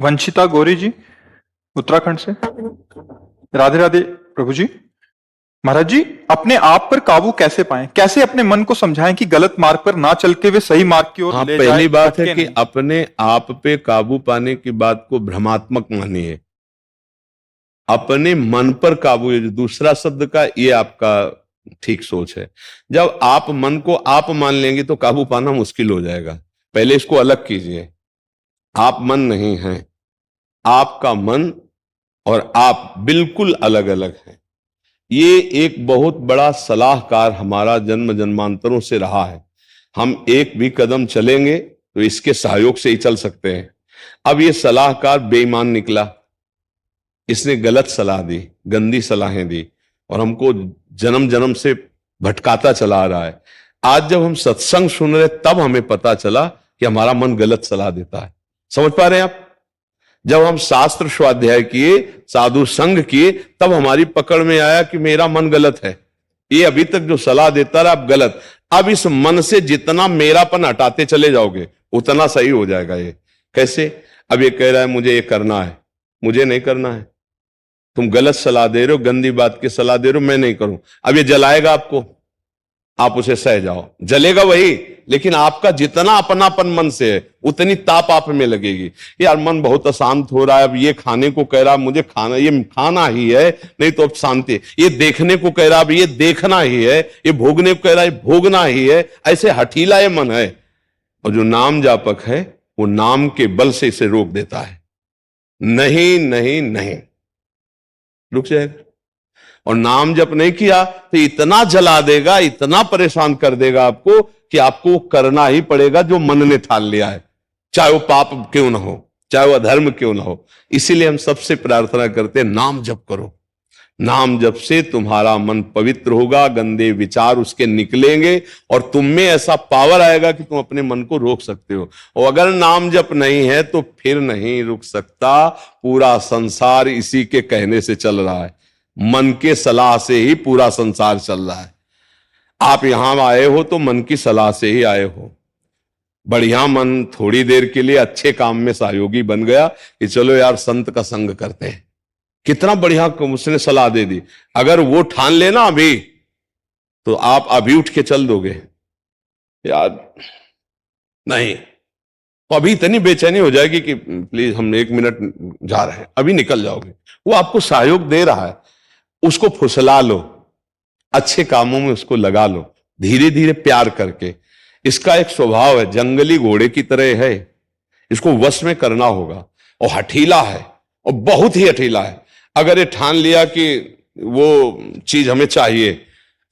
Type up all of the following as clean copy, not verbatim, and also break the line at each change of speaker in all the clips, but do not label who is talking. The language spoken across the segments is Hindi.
वंशिता गौरी जी, उत्तराखंड से। राधे राधे प्रभु जी। महाराज जी, अपने आप पर काबू कैसे पाएं? कैसे अपने मन को समझाएं कि गलत मार्ग पर ना चल के वे सही मार्ग की ओर
हाँ,
ले जाए,
पहली बात है
भटके
कि
नहीं।
अपने आप पे काबू पाने की बात को भ्रमात्मक मानिए। अपने मन पर काबू, ये जो दूसरा शब्द का, ये आपका ठीक सोच है। जब आप मन को आप मान लेंगे तो काबू पाना मुश्किल हो जाएगा। पहले इसको अलग कीजिए। आप मन नहीं हैं, आपका मन और आप बिल्कुल अलग अलग हैं। ये एक बहुत बड़ा सलाहकार हमारा जन्म जन्मांतरों से रहा है। हम एक भी कदम चलेंगे तो इसके सहयोग से ही चल सकते हैं। अब ये सलाहकार बेईमान निकला, इसने गलत सलाह दी, गंदी सलाहें दी और हमको जन्म जन्म से भटकाता चला आ रहा है। आज जब हम सत्संग सुन रहे तब हमें पता चला कि हमारा मन गलत सलाह देता है। समझ पा रहे हैं आप? जब हम शास्त्र स्वाध्याय किए, साधु संग किए, तब हमारी पकड़ में आया कि मेरा मन गलत है। ये अभी तक जो सलाह देता रहा, अब गलत। अब इस मन से जितना मेरापन हटाते चले जाओगे उतना सही हो जाएगा। ये कैसे? अब ये कह रहा है मुझे ये करना है, मुझे नहीं करना है। तुम गलत सलाह दे रहे हो, गंदी बात की सलाह दे रहे हो, मैं नहीं करूं। अब ये जलाएगा आपको, आप उसे सह जाओ, जलेगा वही, लेकिन आपका जितना अपनापन मन से है उतनी ताप आप में लगेगी। यार मन बहुत अशांत हो रहा है, अब ये खाने को कह रहा है मुझे खाना, ये खाना ही है, नहीं तो अब शांति। ये देखने को कह रहा है, अब ये देखना ही है। ये भोगने को कह रहा है, भोगना ही है। ऐसे हठीला ये मन है। और जो नाम जापक है वो नाम के बल से इसे रोक देता है। नहीं नहीं नहीं, रुक जाएगा। और नाम जप नहीं किया तो इतना जला देगा, इतना परेशान कर देगा आपको कि आपको करना ही पड़ेगा जो मन ने ठान लिया है, चाहे वो पाप क्यों ना हो, चाहे वो अधर्म क्यों ना हो। इसीलिए हम सबसे प्रार्थना करते हैं, नाम जप करो। नाम जप से तुम्हारा मन पवित्र होगा, गंदे विचार उसके निकलेंगे और तुम में ऐसा पावर आएगा कि तुम अपने मन को रोक सकते हो। और अगर नाम जप नहीं है तो फिर नहीं रुक सकता। पूरा संसार इसी के कहने से चल रहा है, मन के सलाह से ही पूरा संसार चल रहा है। आप यहां आए हो तो मन की सलाह से ही आए हो। बढ़िया मन थोड़ी देर के लिए अच्छे काम में सहयोगी बन गया कि चलो यार संत का संग करते हैं। कितना बढ़िया उसने सलाह दे दी। अगर वो ठान लेना अभी, तो आप अभी उठ के चल दोगे यार, नहीं तो अभी इतनी बेचैनी हो जाएगी कि प्लीज हम 1 मिनट जा रहे हैं, अभी निकल जाओगे। वो आपको सहयोग दे रहा है, उसको फुसला लो, अच्छे कामों में उसको लगा लो, धीरे धीरे प्यार करके। इसका एक स्वभाव है, जंगली घोड़े की तरह है, इसको वश में करना होगा। और हठीला है, और बहुत ही हठीला है। अगर ये ठान लिया कि वो चीज हमें चाहिए,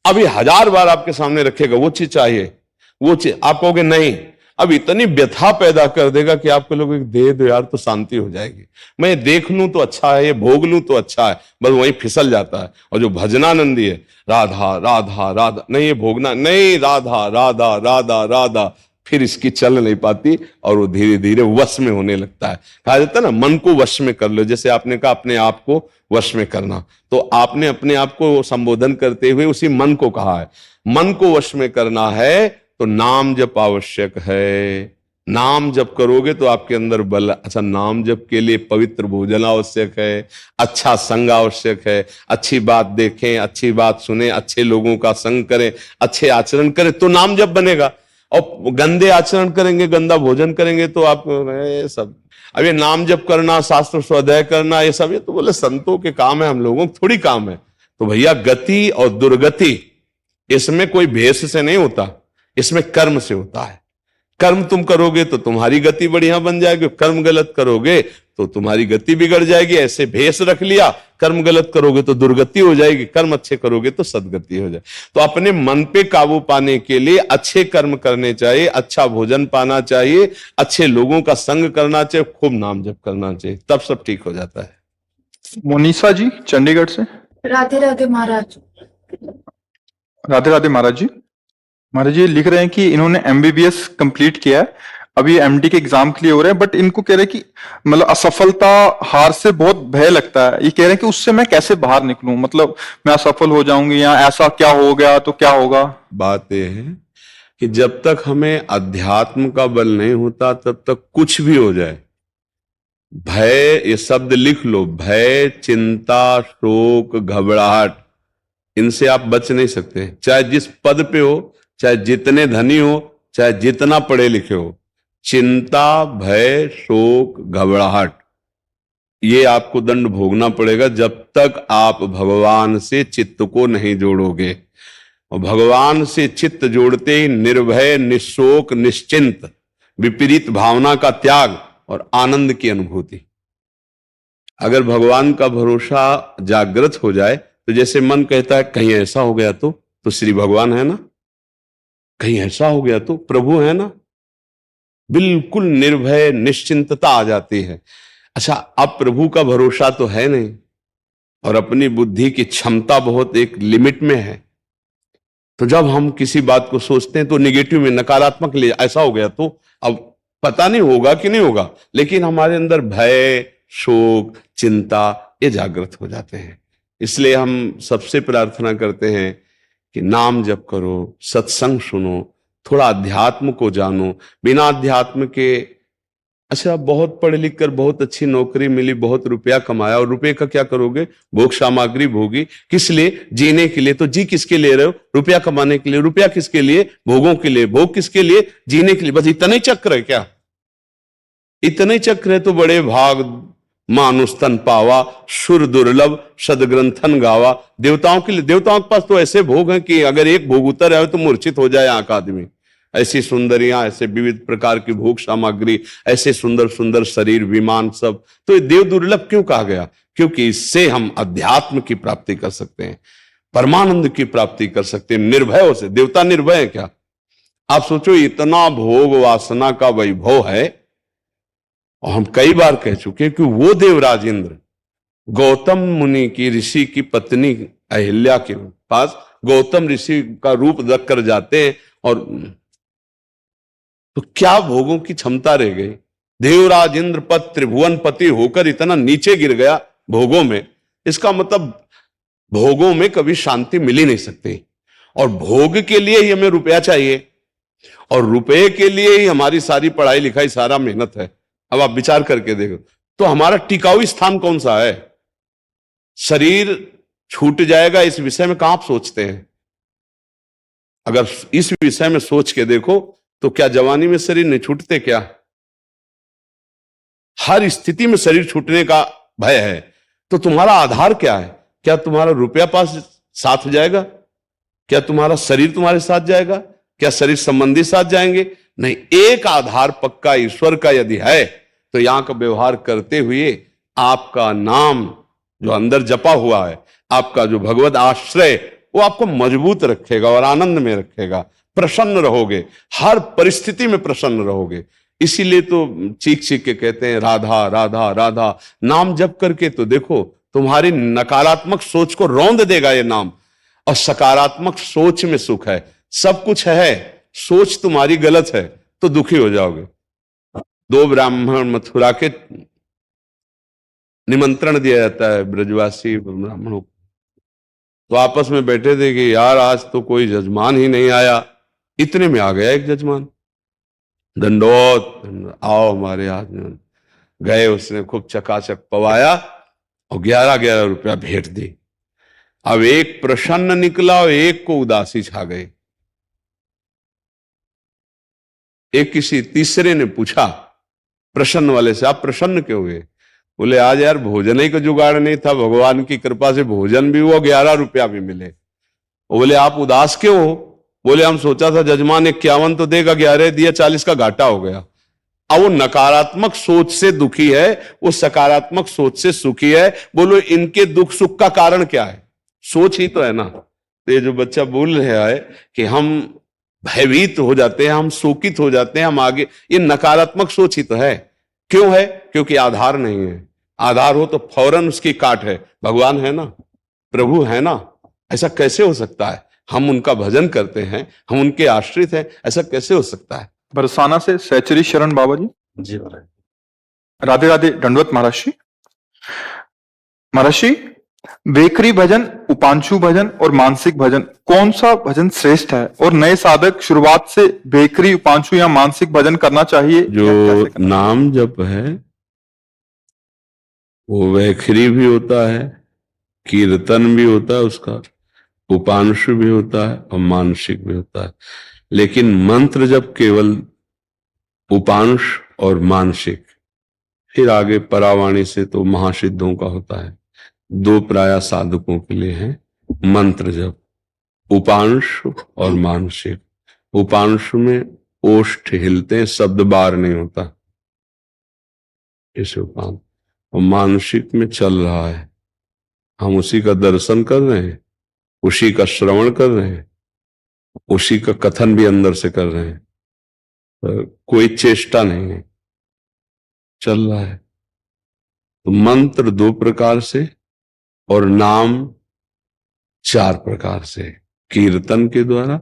अभी 1000 बार आपके सामने रखेगा वो चीज चाहिए, वो चीज आप कहोगे नहीं, अब इतनी व्यथा पैदा कर देगा कि आपको लोग दे दो यार तो शांति हो जाएगी। मैं देख लूं तो अच्छा है, ये भोग लूं तो अच्छा है, बस वहीं फिसल जाता है। और जो भजनानंदी है, राधा राधा राधा, नहीं ये भोगना नहीं, राधा राधा राधा राधा, फिर इसकी चल नहीं पाती और वो धीरे धीरे वश में होने लगता है। कहा जाता है ना, मन को वश में कर लो। जैसे आपने कहा अपने आप को वश में करना, तो आपने अपने आप को संबोधन करते हुए उसी मन को कहा है। मन को वश में करना है तो नाम जप आवश्यक है। नाम जप करोगे तो आपके अंदर बल। अच्छा, नाम जप के लिए पवित्र भोजन आवश्यक है, अच्छा संग आवश्यक है, अच्छी बात देखें, अच्छी बात सुने, अच्छे लोगों का संग करें, अच्छे आचरण करें तो नाम जप बनेगा। और गंदे आचरण करेंगे, गंदा भोजन करेंगे तो आप ये सब, अब ये नाम जप करना, शास्त्र स्वाध्याय करना, ये सब ये तो बोले संतों के काम है, हम लोगों को थोड़ी काम है। तो भैया गति और दुर्गति इसमें कोई भेष से नहीं होता, इसमें कर्म से होता है। कर्म तुम करोगे तो तुम्हारी गति बढ़िया बन जाएगी, कर्म गलत करोगे तो तुम्हारी गति बिगड़ जाएगी। ऐसे भेष रख लिया, कर्म गलत करोगे तो दुर्गति हो जाएगी, कर्म अच्छे करोगे तो सदगति हो जाए। तो अपने मन पे काबू पाने के लिए अच्छे कर्म करने चाहिए, अच्छा भोजन पाना चाहिए, अच्छे लोगों का संग करना चाहिए, खूब नाम जप करना चाहिए, तब सब ठीक हो जाता है।
मोनिसा जी, चंडीगढ़ से।
राधे राधे महाराज।
राधे राधे महाराज जी। महाराज जी लिख रहे हैं कि इन्होंने एमबीबीएस कंप्लीट किया है, अभी एमडी के एग्जाम के लिए हो रहे हैं, बट इनको कह रहे हैं कि मतलब असफलता, हार से बहुत भय लगता है। ये कह रहे हैं कि उससे मैं कैसे बाहर निकलूं, मतलब मैं असफल हो जाऊंगी या ऐसा क्या हो गया तो क्या होगा।
बात यह है कि जब तक हमें अध्यात्म का बल नहीं होता तब तक कुछ भी हो जाए भय, ये शब्द लिख लो, भय, चिंता, शोक, घबराहट, इनसे आप बच नहीं सकते। चाहे जिस पद पे हो, चाहे जितने धनी हो, चाहे जितना पढ़े लिखे हो, चिंता, भय, शोक, घबराहट, ये आपको दंड भोगना पड़ेगा जब तक आप भगवान से चित्त को नहीं जोड़ोगे। और भगवान से चित्त जोड़ते ही निर्भय, निशोक, निश्चिंत, विपरीत भावना का त्याग और आनंद की अनुभूति। अगर भगवान का भरोसा जागृत हो जाए तो जैसे मन कहता है कहीं ऐसा हो गया तो श्री भगवान है ना, कहीं ऐसा हो गया तो प्रभु है ना, बिल्कुल निर्भय निश्चिंतता आ जाती है। अच्छा, अब प्रभु का भरोसा तो है नहीं और अपनी बुद्धि की क्षमता बहुत एक लिमिट में है, तो जब हम किसी बात को सोचते हैं तो निगेटिव में, नकारात्मक ले, ऐसा हो गया तो, अब पता नहीं होगा कि नहीं होगा, लेकिन हमारे अंदर भय, शोक, चिंता ये जागृत हो जाते हैं। इसलिए हम सबसे प्रार्थना करते हैं कि नाम जप करो, सत्संग सुनो, थोड़ा अध्यात्म को जानो। बिना अध्यात्म के, अच्छा बहुत पढ़ लिख कर बहुत अच्छी नौकरी मिली, बहुत रुपया कमाया, और रुपये का क्या करोगे? भोग सामग्री भोगी। किस लिए? जीने के लिए। तो जी किसके ले रहे हो? रुपया कमाने के लिए। रुपया किसके लिए? भोगों के लिए। भोग किसके लिए? जीने के लिए। बस इतना ही चक्र है क्या? इतने ही चक्र है तो बड़े भाग मानुस्तन पावा, सुर दुर्लभ सदग्रंथन गावा। देवताओं के लिए, देवताओं के पास तो ऐसे भोग हैं कि अगर एक भोग उतर आए तो मूर्छित हो जाए आंख आदमी। ऐसी सुंदरियां, ऐसे विविध प्रकार की भोग सामग्री, ऐसे सुंदर सुंदर शरीर, विमान, सब। तो ये देव दुर्लभ क्यों कहा गया? क्योंकि इससे हम अध्यात्म की प्राप्ति कर सकते हैं, परमानंद की प्राप्ति कर सकते हैं, निर्भय हो से। देवता निर्भय है क्या? आप सोचो, इतना भोग वासना का वैभव है, और हम कई बार कह चुके कि वो देवराज इंद्र गौतम मुनि की, ऋषि की पत्नी अहिल्या के पास गौतम ऋषि का रूप रख कर जाते हैं, और तो क्या भोगों की क्षमता रह गई? देवराज इंद्र पद त्रिभुवन पति होकर इतना नीचे गिर गया भोगों में। इसका मतलब भोगों में कभी शांति मिल ही नहीं सकती, और भोग के लिए ही हमें रुपया चाहिए, और रुपये के लिए ही हमारी सारी पढ़ाई लिखाई, सारा मेहनत है। अब आप विचार करके देखो तो हमारा टिकाऊ स्थान कौन सा है? शरीर छूट जाएगा इस विषय में कहां आप सोचते हैं? अगर इस विषय में सोच के देखो तो क्या जवानी में शरीर नहीं छूटते क्या? हर स्थिति में शरीर छूटने का भय है। तो तुम्हारा आधार क्या है? क्या तुम्हारा रुपया पास साथ जाएगा? क्या तुम्हारा शरीर तुम्हारे साथ जाएगा? क्या शरीर संबंधी साथ जाएंगे? नहीं। एक आधार पक्का ईश्वर का यदि है तो यहां का व्यवहार करते हुए आपका नाम जो अंदर जपा हुआ है, आपका जो भगवत आश्रय, वो आपको मजबूत रखेगा और आनंद में रखेगा। प्रसन्न रहोगे, हर परिस्थिति में प्रसन्न रहोगे। इसीलिए तो चीख चीख के कहते हैं राधा राधा राधा। नाम जप करके तो देखो, तुम्हारी नकारात्मक सोच को रौंद देगा ये नाम, और सकारात्मक सोच में सुख है। सब कुछ है, सोच तुम्हारी गलत है तो दुखी हो जाओगे। दो ब्राह्मण, मथुरा के निमंत्रण दिया जाता है ब्रजवासी ब्राह्मणों को, तो आपस में बैठे थे कि यार आज तो कोई जजमान ही नहीं आया। इतने में आ गया एक जजमान, दंडोत, आओ हमारे हाथ। गए, उसने खूब चकाचक पवाया और 11-11 रुपया भेंट दी। अब एक प्रसन्न निकला और एक को उदासी छा गई। एक किसी तीसरे ने पूछा प्रसन्न वाले से, आप प्रसन्न क्यों हुए? बोले आज यार भोजन ही का जुगाड़ नहीं था, भगवान की कृपा से भोजन भी हुआ, 11 रुपया भी मिले। बोले आप उदास क्यों हो? बोले हम सोचा था जजमान 51 तो देगा, 11 दिया, 40 का घाटा हो गया। अब वो नकारात्मक सोच से दुखी है, वो सकारात्मक सोच से सुखी है। बोलो इनके दुख सुख का कारण क्या है? सोच ही तो है ना। तो ये जो बच्चा बोल रहा है कि हम भयभीत हो जाते हैं, हम शोकित हो जाते हैं, हम आगे, ये नकारात्मक सोच ही तो है। क्यों है? क्योंकि आधार नहीं है। आधार हो तो फौरन उसकी काट है। भगवान है ना, प्रभु है ना, ऐसा कैसे हो सकता है? हम उनका भजन करते हैं, हम उनके आश्रित हैं, ऐसा कैसे हो सकता है?
बरसाना से सहचरी शरण बाबा जी।
जी महाराज।
राधे राधे, दंडवत महाराज जी। महाराज जी, बेकरी भजन, उपांशु भजन और मानसिक भजन, कौन सा भजन श्रेष्ठ है? और नए साधक शुरुआत से बेकरी, उपांशु या मानसिक भजन करना चाहिए?
जो नाम जप है वो वैखरी भी होता है, कीर्तन भी होता है, उसका उपांशु भी होता है और मानसिक भी होता है। लेकिन मंत्र जब केवल उपांश और मानसिक, फिर आगे परावाणी से तो महासिद्धों का होता है। दो प्राय साधकों के लिए है मंत्र जब, उपांश और मानसिक। उपांश में ओष्ठ हिलते हैं, शब्द बार नहीं होता, इसे उपांश। और मानसिक में चल रहा है, हम उसी का दर्शन कर रहे हैं, उसी का श्रवण कर रहे हैं, उसी का कथन भी अंदर से कर रहे हैं, पर कोई चेष्टा नहीं है, चल रहा है। तो मंत्र दो प्रकार से और नाम चार प्रकार से, कीर्तन के द्वारा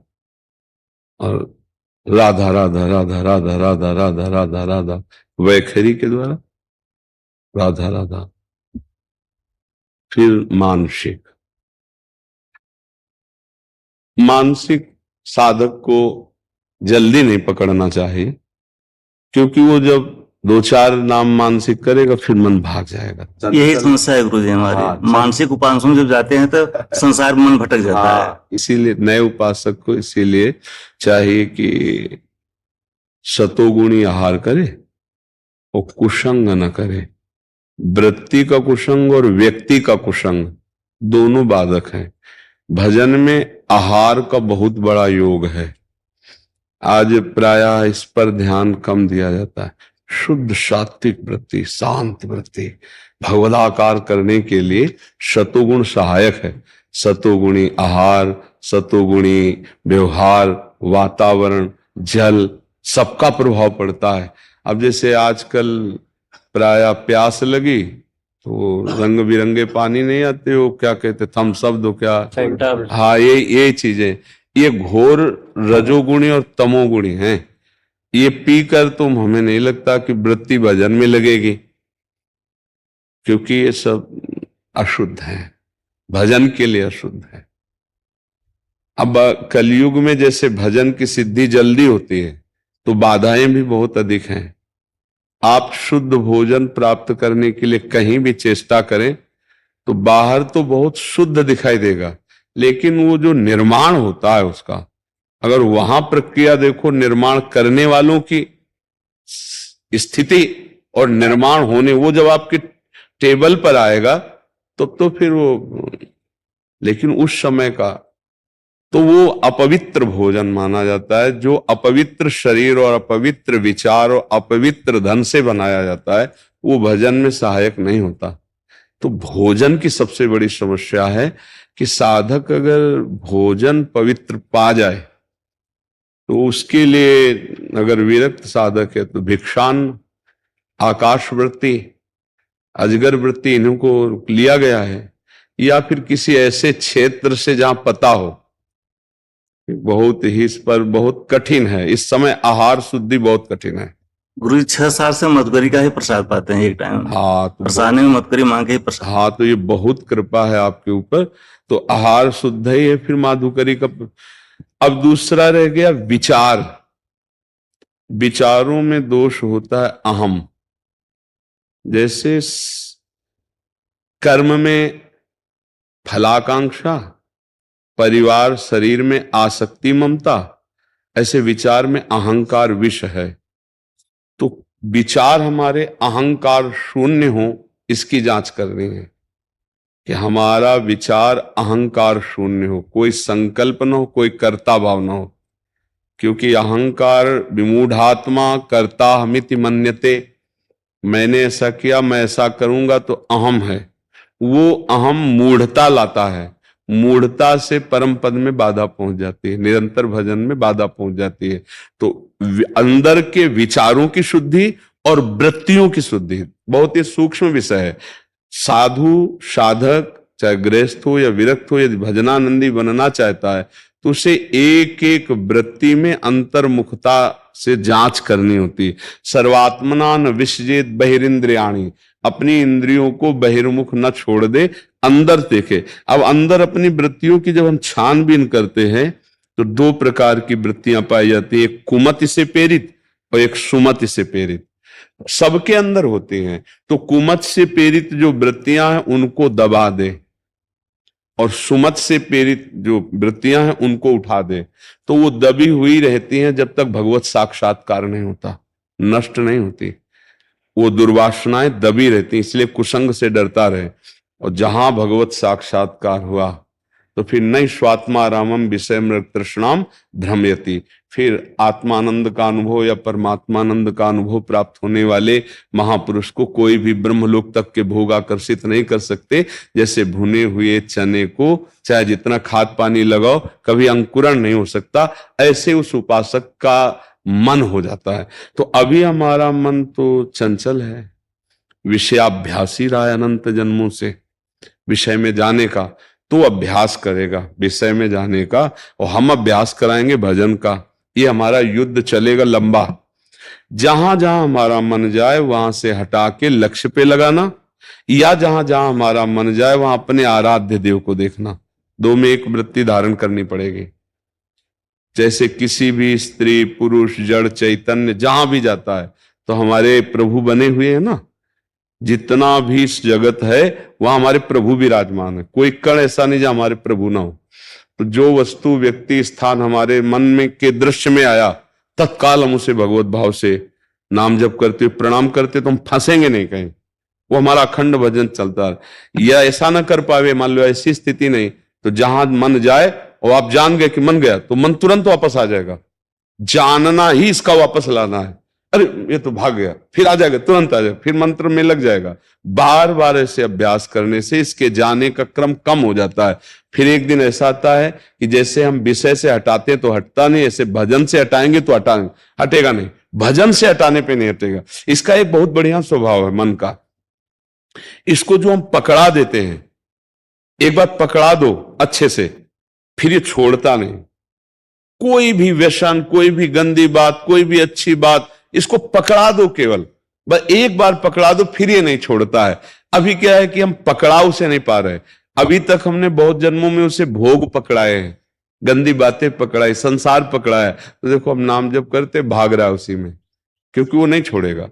और राधा राधा राधा राधा राधा राधा राधा राधा वैखरी के द्वारा, राधा राधा। फिर मानसिक, मानसिक साधक को जल्दी नहीं पकड़ना चाहिए, क्योंकि वो जब दो चार नाम मानसिक करेगा फिर मन भाग जाएगा।
यही समस्या है गुरु जी हमारी।
हाँ,
मानसिक उपासना में जब जाते हैं तो संसार में मन भटक जाता है।
हाँ, इसीलिए नए उपासक को इसीलिए चाहिए कि सतोगुणी आहार करे और कुसंग न करे। वृत्ति का कुसंग और व्यक्ति का कुसंग दोनों बाधक हैं। भजन में आहार का बहुत बड़ा योग है, आज प्रायः इस पर ध्यान कम दिया जाता है। शुद्ध सात्विक वृत्ति, शांत वृत्ति भगवदाकार करने के लिए सतोगुण सहायक है। सतोगुणी आहार, सतोगुणी व्यवहार, वातावरण, जल, सबका प्रभाव पड़ता है। अब जैसे आजकल प्रायः प्यास लगी तो रंग बिरंगे पानी नहीं आते, हो क्या कहते, थम्स अप दो क्या, हाँ ये चीजें, ये घोर रजोगुणी और तमोगुणी हैं। ये पीकर तुम, हमें नहीं लगता कि वृत्ति भजन में लगेगी, क्योंकि ये सब अशुद्ध है, भजन के लिए अशुद्ध है। अब कलयुग में जैसे भजन की सिद्धि जल्दी होती है तो बाधाएं भी बहुत अधिक हैं। आप शुद्ध भोजन प्राप्त करने के लिए कहीं भी चेष्टा करें तो बाहर तो बहुत शुद्ध दिखाई देगा, लेकिन वो जो निर्माण होता है उसका, अगर वहां प्रक्रिया देखो, निर्माण करने वालों की स्थिति और निर्माण होने, वो जब आपके टेबल पर आएगा तो फिर वो, लेकिन उस समय का तो वो अपवित्र भोजन माना जाता है। जो अपवित्र शरीर और अपवित्र विचार और अपवित्र धन से बनाया जाता है वो भजन में सहायक नहीं होता। तो भोजन की सबसे बड़ी समस्या है कि साधक अगर भोजन पवित्र पा जाए तो उसके लिए, अगर विरक्त साधक है तो भिक्षान, आकाश वृत्ति, अजगर वृत्ति इनको लिया गया है, या फिर किसी ऐसे क्षेत्र से जहां पता हो। बहुत ही इस पर बहुत कठिन है, इस समय आहार शुद्धि बहुत कठिन है।
गुरु जी 6 साल से मधुकरी का ही प्रसाद पाते हैं एक टाइम।
हाँ, तो
प्रसाद में मधुकरी मांग के ही प्रसाद।
हाँ, तो ये बहुत कृपा है आपके ऊपर। तो आहार शुद्ध ही है, फिर माधुकरी का। अब दूसरा रह गया विचार। विचारों में दोष होता है अहम, जैसे कर्म में फलाकांक्षा, परिवार शरीर में आसक्ति ममता, ऐसे विचार में अहंकार विष है। तो विचार हमारे अहंकार शून्य हो, इसकी जांच करनी है कि हमारा विचार अहंकार शून्य हो, कोई संकल्प न हो, कोई कर्ता भाव न हो। क्योंकि अहंकार विमूढ़ात्मा कर्ता हमिति मन्यते, मैंने ऐसा किया, मैं ऐसा करूंगा, तो अहम है। वो अहम मूढ़ता लाता है, मूढ़ता से परम पद में बाधा पहुंच जाती है, निरंतर भजन में बाधा पहुंच जाती है। तो अंदर के विचारों की शुद्धि और वृत्तियों की शुद्धि बहुत ही सूक्ष्म विषय है। साधु साधक चाहे गृहस्थ हो या विरक्त हो, यदि भजनानंदी बनना चाहता है तो उसे एक एक वृत्ति में अंतर्मुखता से जांच करनी होती है। सर्वात्मना न विसजेत बहिरिंद्रियाणि, अपनी इंद्रियों को बहिर्मुख न छोड़ दे, अंदर देखे। अब अंदर अपनी वृत्तियों की जब हम छानबीन करते हैं तो दो प्रकार की वृत्तियां पाई जाती है, एक कुमति से प्रेरित और एक सुमति से प्रेरित। सबके अंदर होती हैं। तो कुमत से प्रेरित जो वृत्तियां हैं उनको दबा दे और सुमत से प्रेरित जो वृत्तियां हैं उनको उठा दे, तो वो दबी हुई रहती हैं जब तक भगवत साक्षात्कार नहीं होता, नष्ट नहीं होती। वो दुर्वासनाएं दबी रहती, इसलिए कुसंग से डरता रहे। और जहां भगवत साक्षात्कार हुआ तो फिर नई स्वात्मा रामम विषय मृग तृष्णाम भ्रमयति, फिर आत्मानंद का अनुभव या परमात्मानंद का अनुभव प्राप्त होने वाले महापुरुष को कोई भी ब्रह्मलोक तक के भोग आकर्षित नहीं कर सकते। जैसे भुने हुए चने को चाहे जितना खाद पानी लगाओ कभी अंकुरण नहीं हो सकता, ऐसे उस उपासक का मन हो जाता है। तो अभी हमारा मन तो चंचल है, विषयाभ्यासी रहा है अनंत जन्मों से, विषय में जाने का। तो अभ्यास करेगा विषय में जाने का, और हम अभ्यास कराएंगे भजन का। ये हमारा युद्ध चलेगा लंबा। जहां जहां हमारा मन जाए वहां से हटा के लक्ष्य पे लगाना, या जहां जहां हमारा मन जाए वहां अपने आराध्य देव को देखना। दो में एक वृत्ति धारण करनी पड़ेगी। जैसे किसी भी स्त्री पुरुष जड़ चैतन्य जहां भी जाता है तो हमारे प्रभु बने हुए हैं ना, जितना भी इस जगत है वहां हमारे प्रभु विराजमान है। कोई कण ऐसा नहीं जो हमारे प्रभु ना हो। तो जो वस्तु व्यक्ति स्थान हमारे मन में के दृश्य में आया, तत्काल हम उसे भगवत भाव से नाम जप करते हुए प्रणाम करते, तो हम फंसेंगे नहीं कहीं। वो हमारा अखंड भजन चलता है। या ऐसा ना कर पावे, मान लो ऐसी स्थिति नहीं, तो जहां मन जाए और आप जान गए कि मन गया, तो मन तुरंत वापस आ जाएगा। जानना ही इसका वापस लाना है। अरे ये तो भाग गया, फिर आ जाएगा, तुरंत आ जाएगा, फिर मंत्र में लग जाएगा। बार बार ऐसे अभ्यास करने से इसके जाने का क्रम कम हो जाता है। फिर एक दिन ऐसा आता है कि जैसे हम विषय से हटाते हैं तो हटता नहीं, ऐसे भजन से हटाएंगे तो हटेगा नहीं, भजन से हटाने पे नहीं हटेगा। इसका एक बहुत बढ़िया स्वभाव है मन का। इसको जो हम पकड़ा देते हैं, एक बार पकड़ा दो अच्छे से, फिर ये छोड़ता नहीं। कोई भी व्यसन, कोई भी गंदी बात, कोई भी अच्छी बात, इसको पकड़ा दो केवल, बस एक बार पकड़ा दो, फिर ये नहीं छोड़ता है। अभी क्या है कि हम पकड़ाव से नहीं पा रहे। अभी तक हमने बहुत जन्मों में उसे भोग पकड़ाए हैं, गंदी बातें पकड़ाई, संसार पकड़ाया। तो देखो हम नाम जब करते भाग रहा है उसी में, क्योंकि वो नहीं छोड़ेगा।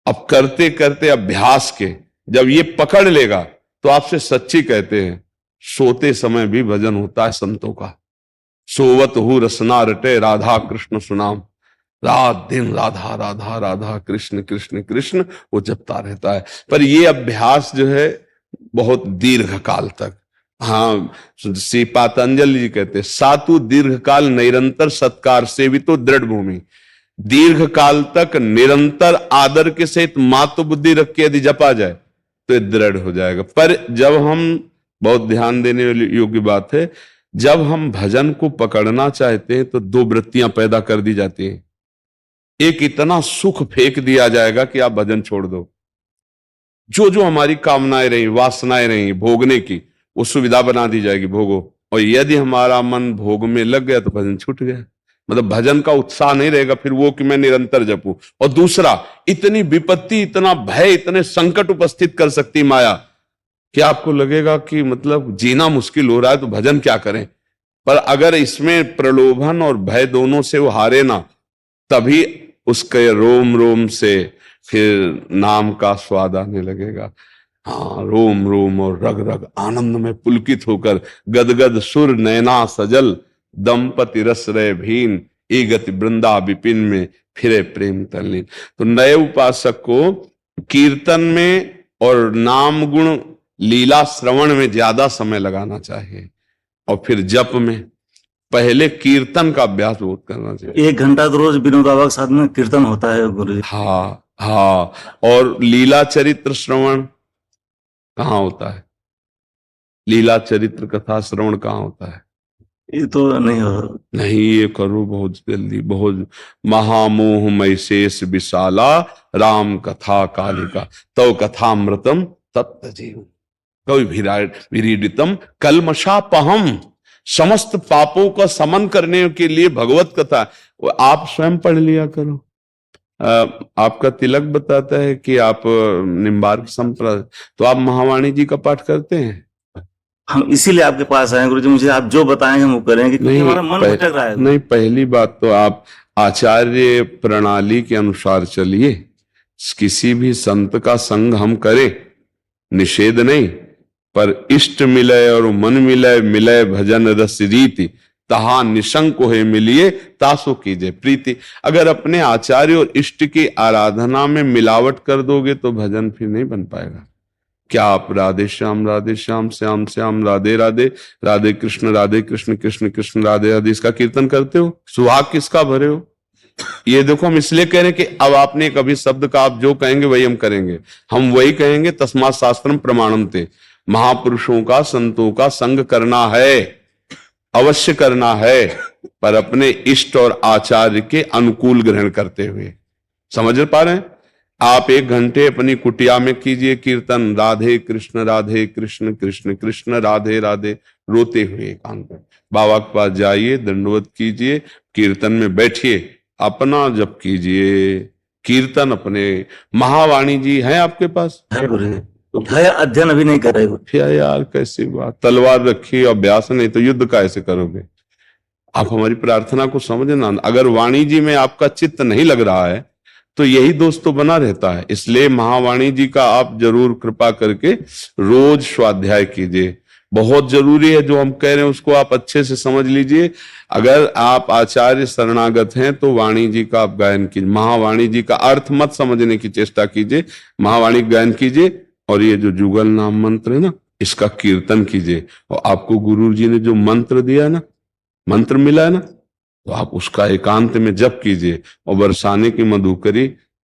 अब करते करते अभ्यास के जब ये पकड़ लेगा तो आपसे सच्ची कहते हैं, सोते समय भी भजन होता है संतों का। सोवत हु रसना रटे राधा कृष्ण सुनाम, रात दिन राधा राधा राधा कृष्ण कृष्ण कृष्ण वो जपता रहता है। पर ये अभ्यास जो है बहुत दीर्घ काल तक, हाँ श्री पातंजलि जी कहते हैं, सातु दीर्घ काल निरंतर सत्कार सेवितो दृढ़ भूमि। दीर्घ काल तक निरंतर आदर के सहित मातु बुद्धि रख के यदि जपा जाए तो ये दृढ़ हो जाएगा। पर जब हम, बहुत ध्यान देने वाली योग्य बात है, जब हम भजन को पकड़ना चाहते हैं तो दो वृत्तियां पैदा कर दी जाती हैं। एक इतना सुख फेंक दिया जाएगा कि आप भजन छोड़ दो। जो जो हमारी कामनाएं रही, वासनाएं रही भोगने की, वो सुविधा बना दी जाएगी, भोगो। और यदि हमारा मन भोग में लग गया तो भजन छूट गया। मतलब भजन का उत्साह नहीं रहेगा फिर वो कि मैं निरंतर जपूं। और दूसरा, इतनी विपत्ति, इतना भय, इतने संकट उपस्थित कर सकती माया कि आपको लगेगा कि मतलब जीना मुश्किल हो रहा है तो भजन क्या करें। पर अगर इसमें प्रलोभन और भय दोनों से वो हारे ना, तभी उसके रोम रोम से फिर नाम का स्वाद आने लगेगा। हाँ, रोम रोम और रग रग आनंद में पुलकित होकर गदगद सुर नैना सजल, दंपति रस रहे भीन, ए गति वृंदा विपिन में फिरे प्रेम तल्लीन। तो नए उपासक को कीर्तन में और नाम गुण लीला श्रवण में ज्यादा समय लगाना चाहिए, और फिर जप में पहले कीर्तन का अभ्यास बहुत करना चाहिए।
1 घंटा तो रोज विनोद बाबा के साथ में कीर्तन होता है गुरु जी।
हाँ हाँ, और लीला चरित्र श्रवण कहाँ होता है? लीला चरित्र कथा श्रवण कहाँ होता है?
ये तो नहीं हो,
नहीं, ये करो बहुत जल्दी। बहुत महामोह मय शेष विशाला, राम कथा कालिका, तव कथामृतम तत्व जीवन, कवि विरीडितम कलमशापहम। समस्त पापों का समन करने के लिए भगवत कथा आप स्वयं पढ़ लिया करो। आपका तिलक बताता है कि आप निम्बार्क संप्रदाय, तो आप महावाणी जी का पाठ करते हैं।
हम इसीलिए आपके पास आए गुरु जी, मुझे आप जो बताएंगे हम वो करेंगे, क्योंकि हमारा मन भटक रहा है।
नहीं, पहली बात तो आप आचार्य प्रणाली के अनुसार चलिए, किसी भी संत का संग हम करें, निषेध नहीं, पर इष्ट मिलय और मन मिलय, मिलय भजन रस रीति, तहा निशंक है मिलिए, तासो कीजिए प्रीति। अगर अपने आचार्य और इष्ट की आराधना में मिलावट कर दोगे तो भजन फिर नहीं बन पाएगा। क्या आप राधे श्याम श्याम श्याम राधे राधे, राधे कृष्ण कृष्ण कृष्ण राधे राधे इसका कीर्तन करते हो? सुहाग किसका भरे हो? ये देखो, हम इसलिए कह रहे हैं कि अब आपने कभी शब्द का आप जो कहेंगे वही हम करेंगे, हम वही कहेंगे। तस्मात् शास्त्रम प्रमाणम ते, महापुरुषों का संतों का संग करना है, अवश्य करना है, पर अपने इष्ट और आचार्य के अनुकूल ग्रहण करते हुए। समझ पा रहे हैं? आप 1 घंटे अपनी कुटिया में कीजिए कीर्तन, राधे कृष्ण कृष्ण कृष्ण राधे राधे, रोते हुए एकांत में बाबा के पास जाइए, दंडवत कीजिए, कीर्तन में बैठिए, अपना जप कीजिए, कीर्तन अपने। महावाणी जी हैं आपके पास?
है गुरुजी, है, अध्ययन अभी नहीं कर रहे गुरुजी।
क्या यार, कैसी बात, तलवार रखी अभ्यास नहीं तो युद्ध कैसे करोगे? आप हमारी प्रार्थना को समझना। अगर वाणी जी में आपका चित्त नहीं लग रहा है तो यही दोष तो बना रहता है। इसलिए महावाणी जी का आप जरूर कृपा करके रोज स्वाध्याय कीजिए, बहुत जरूरी है। जो हम कह रहे हैं उसको आप अच्छे से समझ लीजिए। अगर आप आचार्य शरणागत हैं तो वाणी जी का आप गायन कीजिए, महावाणी जी का अर्थ मत समझने की चेष्टा कीजिए, महावाणी गायन कीजिए, और ये जो जुगल नाम मंत्र है ना, इसका कीर्तन कीजिए। और आपको गुरु जी ने जो मंत्र दिया ना, मंत्र मिला है ना, तो आप उसका एकांत में जप कीजिए। और बरसाने की मधुकरी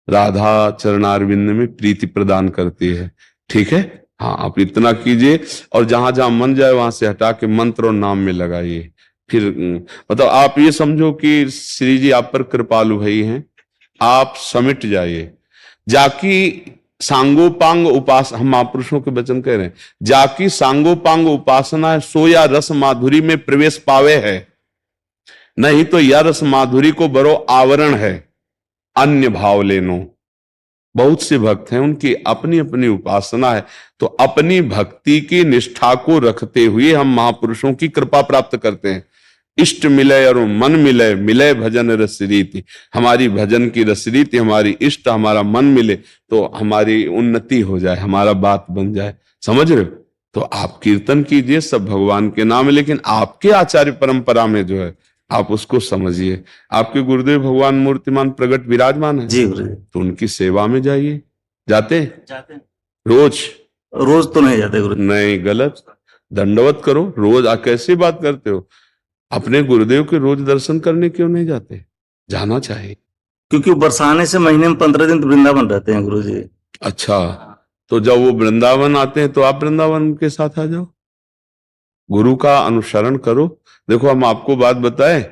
राधा चरणारविंद में प्रीति प्रदान करती है। ठीक है, हाँ, आप इतना कीजिए, और जहां जहां मन जाए वहां से हटा के मंत्र और नाम में लगाइए। फिर मतलब आप ये समझो कि श्री जी आप पर कृपालु भाई हैं, आप समिट जाइए। जाकी सांगोपांग उपासना, हम महापुरुषों के वचन कह रहे हैं, जाकी सांगोपांग उपासना है, सोया रस माधुरी में प्रवेश पावे है, नहीं तो यह रस माधुरी को बरो आवरण है, अन्य भाव लेनो। बहुत से भक्त हैं, उनकी अपनी अपनी उपासना है, तो अपनी भक्ति की निष्ठा को रखते हुए हम महापुरुषों की कृपा प्राप्त करते हैं। इष्ट मिलय और मन मिलय, मिलय भजन रस रीति। हमारी भजन की रस रीति, हमारी इष्ट, हमारा मन मिले तो हमारी उन्नति हो जाए, हमारा बात बन जाए। समझ रहे हो? तो आप कीर्तन कीजिए सब भगवान के नाम, लेकिन आपके आचार्य परंपरा में जो है आप उसको समझिए। आपके गुरुदेव भगवान मूर्तिमान प्रकट विराजमान है
जी गुरुजी।
तो उनकी सेवा में जाइए। जाते
जाते
रोज?
रोज तो नहीं जाते गुरुजी।
नहीं, गलत। दंडवत करो रोज। कैसी बात करते हो? अपने गुरुदेव के रोज दर्शन करने क्यों नहीं जाते? जाना चाहिए।
क्योंकि बरसाने से महीने में 15 दिन तो वृंदावन रहते हैं गुरुजी।
अच्छा, तो जब वो वृंदावन आते हैं तो आप वृंदावन के साथ आ जाओ, गुरु का अनुसरण करो। देखो, हम आपको बात बताएं,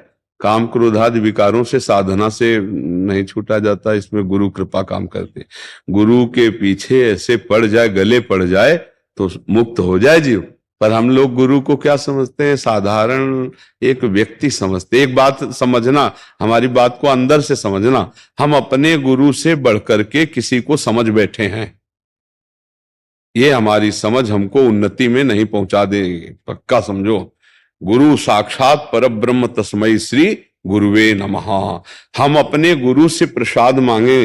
काम क्रोध आदि विकारों से, साधना से नहीं छूटा जाता, इसमें गुरु कृपा काम करते। गुरु के पीछे ऐसे पड़ जाए, गले पड़ जाए तो मुक्त हो जाए जीव। पर हम लोग गुरु को क्या समझते हैं? साधारण एक व्यक्ति समझते। एक बात समझना, हमारी बात को अंदर से समझना, हम अपने गुरु से बढ़कर के किसी को समझ बैठे हैं। ये हमारी समझ हमको उन्नति में नहीं पहुंचा देगी, पक्का समझो। गुरु साक्षात परब्रह्म तस्मै श्री गुरुवे नमः। हम अपने गुरु से प्रसाद मांगे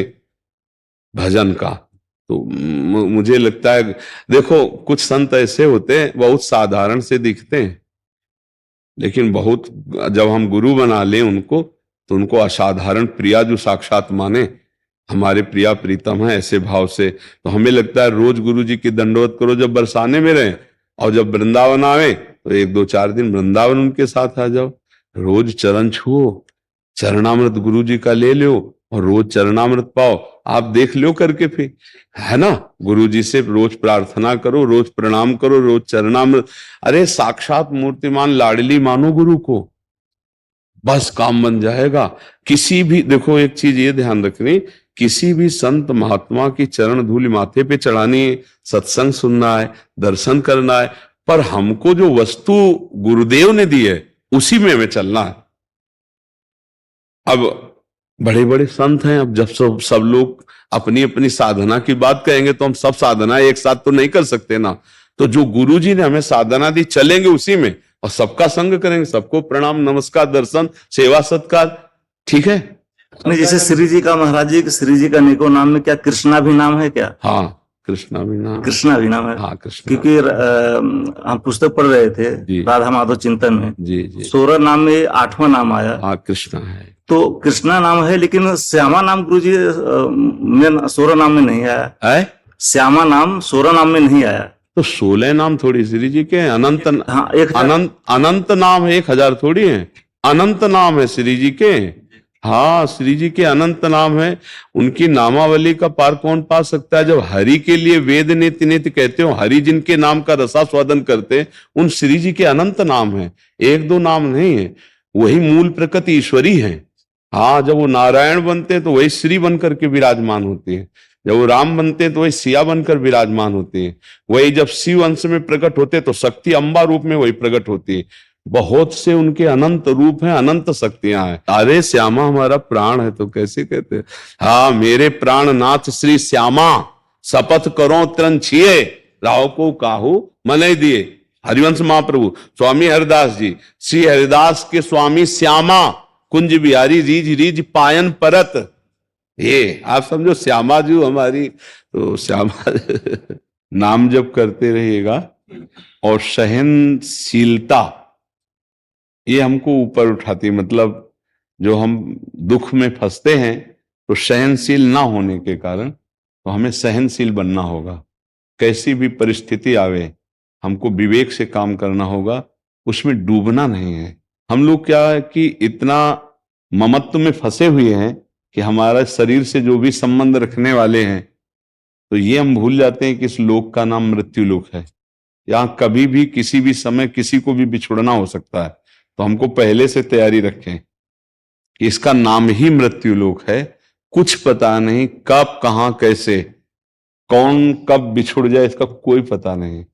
भजन का, तो मुझे लगता है, देखो कुछ संत ऐसे होते हैं बहुत साधारण से दिखते हैं, लेकिन बहुत जब हम गुरु बना लें उनको तो उनको असाधारण प्रिया जो साक्षात माने, हमारे प्रिया प्रीतम है, ऐसे भाव से। तो हमें लगता है रोज गुरु जी की दंडवत करो जब बरसाने में रहे, और जब वृंदावन आवे तो 1-2-4 दिन वृंदावन उनके साथ आ जाओ। रोज चरण छुओ, चरणामृत गुरु जी का ले लो और रोज चरणामृत पाओ। आप देख लो करके फिर, है ना, गुरु जी से रोज प्रार्थना करो, रोज प्रणाम करो, रोज चरणामृत। अरे साक्षात मूर्तिमान लाडली मानो गुरु को, बस काम बन जाएगा। किसी भी, देखो एक चीज ये ध्यान रखनी, किसी भी संत महात्मा की चरण धूलि माथे पे चढ़ानी है, सत्संग सुनना है, दर्शन करना है, पर हमको जो वस्तु गुरुदेव ने दी है उसी में हमें चलना है। अब बड़े बड़े संत हैं, अब जब सब लोग अपनी अपनी साधना की बात कहेंगे तो हम सब साधना एक साथ तो नहीं कर सकते ना। तो जो गुरु जी ने हमें साधना दी, चलेंगे उसी में और सबका संग करेंगे, सबको प्रणाम नमस्कार दर्शन सेवा सत्कार, ठीक है।
नहीं, जैसे श्री जी का, महाराज जी के श्री जी का निको नाम में क्या कृष्णा भी नाम है क्या?
हाँ, कृष्णा भी नाम।
कृष्णा भी नाम है।
हाँ, कृष्णा।
क्योंकि हम पुस्तक पढ़ रहे थे
जी।
राधा माधव चिंतन में,
जी जी।
16 नाम में 8वां नाम आया।
हाँ, कृष्णा है।
तो कृष्णा नाम है, लेकिन श्यामा नाम गुरु जी में 16 नाम में नहीं आया
है?
श्यामा नाम 16 नाम में नहीं आया।
तो 16 नाम थोड़ी श्री जी के, अनंत।
हाँ, 1000
अनंत अनंत नाम है, 1000 थोड़ी है। अनंत नाम है श्री जी के। हाँ, श्री जी के अनंत नाम है। उनकी नामावली का पार कौन पा सकता है? जब हरि के लिए वेद नित्य नित्य कहते हो, हरि जिनके नाम का रसास्वादन करते, उन श्री जी के अनंत नाम है, 1-2 नाम नहीं है। वही मूल प्रकृति ईश्वरी है। हाँ, जब वो नारायण बनते हैं तो वही श्री बनकर के विराजमान होते हैं। जब वो राम बनते हैं तो वही सिया बनकर विराजमान होते हैं। वही जब शिव अंश में प्रकट होते हैं तो शक्ति अम्बा रूप में वही प्रकट होती है। बहुत से उनके अनंत रूप हैं, अनंत शक्तियां हैं। अरे श्यामा हमारा प्राण है तो कैसे कहते हैं? हाँ, मेरे प्राणनाथ श्री श्यामा, शपथ करो तरण छिए, राव को काहू मने दिए। हरिवंश महाप्रभु, स्वामी हरिदास जी, श्री हरिदास के स्वामी श्यामा, कुंज बिहारी रीज रीज पायन परत। ये आप समझो, श्यामा जी हमारी, तो श्यामा नाम जप करते रहिएगा। और सहनशीलता ये हमको ऊपर उठाती है। मतलब जो हम दुख में फंसते हैं तो सहनशील ना होने के कारण, तो हमें सहनशील बनना होगा। कैसी भी परिस्थिति आवे हमको विवेक से काम करना होगा, उसमें डूबना नहीं है। हम लोग क्या है कि इतना ममत्व में फंसे हुए हैं कि हमारा शरीर से जो भी संबंध रखने वाले हैं, तो ये हम भूल जाते हैं कि इस लोक का नाम मृत्यु लोक है। यहाँ कभी भी किसी भी समय किसी को भी बिछुड़ना हो सकता है। तो हमको पहले से तैयारी रखें कि इसका नाम ही मृत्यु लोक है। कुछ पता नहीं कब, कहां, कैसे, कौन कब बिछुड़ जाए, इसका कोई पता नहीं।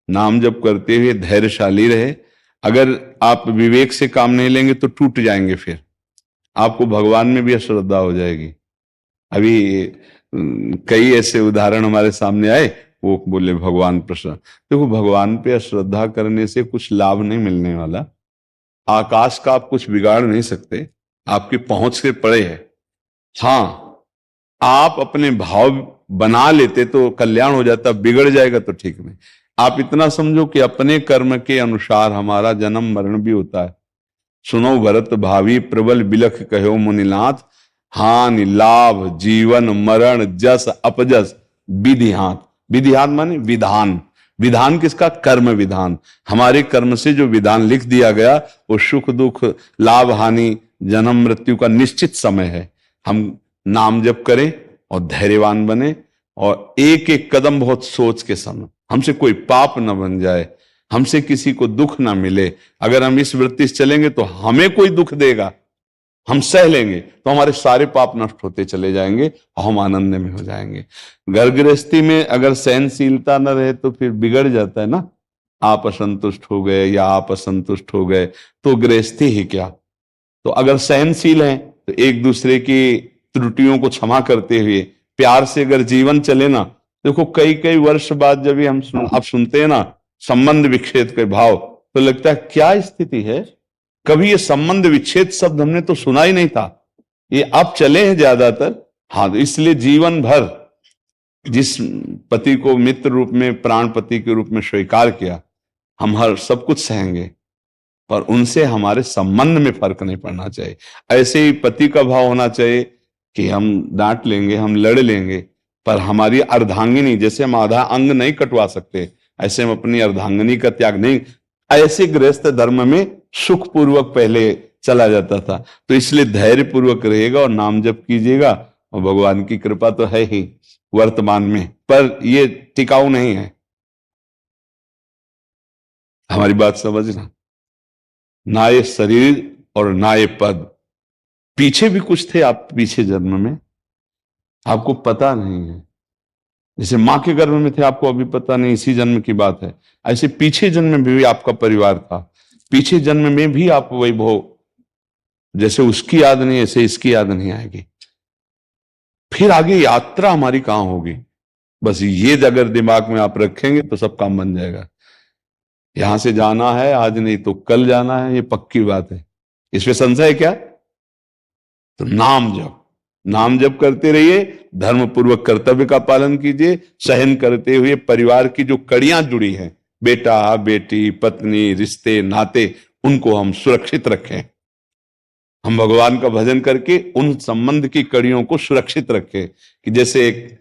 नाम जप करते हुए धैर्यशाली रहे। अगर आप विवेक से काम नहीं लेंगे तो टूट जाएंगे, फिर आपको भगवान में भी अश्रद्धा हो जाएगी। अभी कई ऐसे उदाहरण हमारे सामने आए, वो बोले भगवान प्रसन्न। देखो, भगवान पे अश्रद्धा करने से कुछ लाभ नहीं मिलने वाला। आकाश का आप कुछ बिगाड़ नहीं सकते, आपकी पहुंच से परे है। हाँ, आप अपने भाव बना लेते तो कल्याण हो जाता, बिगड़ जाएगा तो ठीक नहीं। आप इतना समझो कि अपने कर्म के अनुसार हमारा जन्म मरण भी होता है। सुनो भरत भावी प्रबल बिलख कहो मुनिनाथ, हानि लाभ जीवन मरण जस अपजस विधिहात। विधिहात माने विधान। विधान किसका? कर्म विधान। हमारे कर्म से जो विधान लिख दिया गया, वो सुख दुख लाभ हानि जन्म मृत्यु का निश्चित समय है। हम नाम जप करें और धैर्यवान बने, और एक एक कदम बहुत सोच के समय, हमसे कोई पाप न बन जाए, हमसे किसी को दुख ना मिले। अगर हम इस वृत्ति से चलेंगे तो हमें कोई दुख देगा, हम सह लेंगे, तो हमारे सारे पाप नष्ट होते चले जाएंगे और हम आनंद में हो जाएंगे। घर गृहस्थी में अगर सहनशीलता न रहे तो फिर बिगड़ जाता है ना। आप असंतुष्ट हो गए या आप असंतुष्ट हो गए तो गृहस्थी ही क्या। तो अगर सहनशील हैं तो एक दूसरे की त्रुटियों को क्षमा करते हुए प्यार से अगर जीवन चले ना, देखो कई कई वर्ष बाद जब आप सुनते हैं ना संबंध विच्छेद के भाव, तो लगता है क्या स्थिति है। कभी ये संबंध विच्छेद शब्द हमने तो सुना ही नहीं था, ये अब चले हैं ज्यादातर। हाँ, तो इसलिए जीवन भर जिस पति को मित्र रूप में, प्राण पति के रूप में स्वीकार किया, हम हर सब कुछ सहेंगे, पर उनसे हमारे संबंध में फर्क नहीं पड़ना चाहिए। ऐसे ही पति का भाव होना चाहिए कि हम डांट लेंगे, हम लड़ लेंगे, पर हमारी अर्धांगिनी, जैसे हम आधा अंग नहीं कटवा सकते, ऐसे हम अपनी अर्धांगिनी का त्याग नहीं। ऐसे गृहस्थ धर्म में सुखपूर्वक पहले चला जाता था। तो इसलिए धैर्य पूर्वक रहेगा और नाम जप कीजिएगा, और भगवान की कृपा तो है ही वर्तमान में, पर ये टिकाऊ नहीं है। हमारी बात समझना, ना ये शरीर और ना ये पद। पीछे भी कुछ थे आप पीछे जन्म में, आपको पता नहीं है। जैसे मां के गर्भ में थे, आपको अभी पता नहीं, इसी जन्म की बात है। ऐसे पीछे जन्म में भी आपका परिवार था, पीछे जन्म में भी आप वैभव, जैसे उसकी याद नहीं ऐसे इसकी याद नहीं आएगी। फिर आगे यात्रा हमारी कहां होगी, बस ये अगर दिमाग में आप रखेंगे तो सब काम बन जाएगा। यहां से जाना है, आज नहीं तो कल जाना है, ये पक्की बात है, इसमें संशय क्या। तो नाम जप, नाम जप करते रहिए, धर्म पूर्वक कर्तव्य का पालन कीजिए, सहन करते हुए परिवार की जो कड़ियां जुड़ी हैं, बेटा बेटी पत्नी रिश्ते नाते, उनको हम सुरक्षित रखें। हम भगवान का भजन करके उन संबंध की कड़ियों को सुरक्षित रखें कि जैसे एक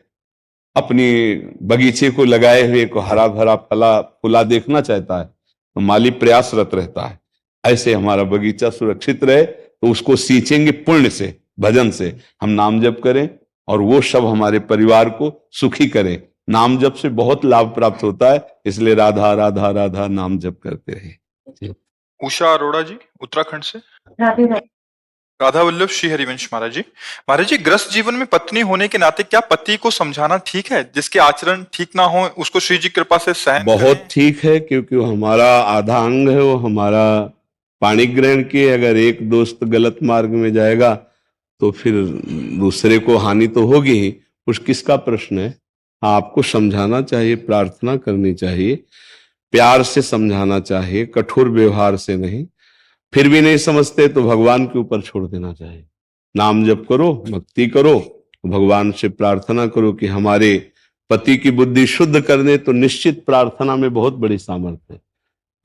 अपनी बगीचे को लगाए हुए को हरा भरा फला फूला देखना चाहता है तो माली प्रयासरत रहता है, ऐसे हमारा बगीचा सुरक्षित रहे तो उसको सींचेंगे पुण्य से, भजन से। हम नाम जप करें और वो सब हमारे परिवार को सुखी करें। नाम जप से बहुत लाभ प्राप्त होता है, इसलिए राधा राधा राधा नाम जप करते रहे।
उषा अरोड़ा जी उत्तराखंड से।
राधे राधे।
राधा वल्लभ श्री हरिवंश महाराज जी ग्रस्त जीवन में पत्नी होने के नाते क्या पति को समझाना ठीक है? जिसके आचरण ठीक ना हो उसको श्री जी कृपा से सहन
बहुत
करें?
ठीक है, क्योंकि वो हमारा आधा अंग है, वो हमारा पाणी ग्रहण किए। अगर एक दोस्त गलत मार्ग में जाएगा तो फिर दूसरे को हानि तो होगी ही। कुछ किसका प्रश्न है? आपको समझाना चाहिए, प्रार्थना करनी चाहिए, प्यार से समझाना चाहिए, कठोर व्यवहार से नहीं। फिर भी नहीं समझते तो भगवान के ऊपर छोड़ देना चाहिए। नाम जप करो, भक्ति करो, भगवान से प्रार्थना करो कि हमारे पति की बुद्धि शुद्ध कर दे। तो निश्चित प्रार्थना में बहुत बड़ी सामर्थ्य है,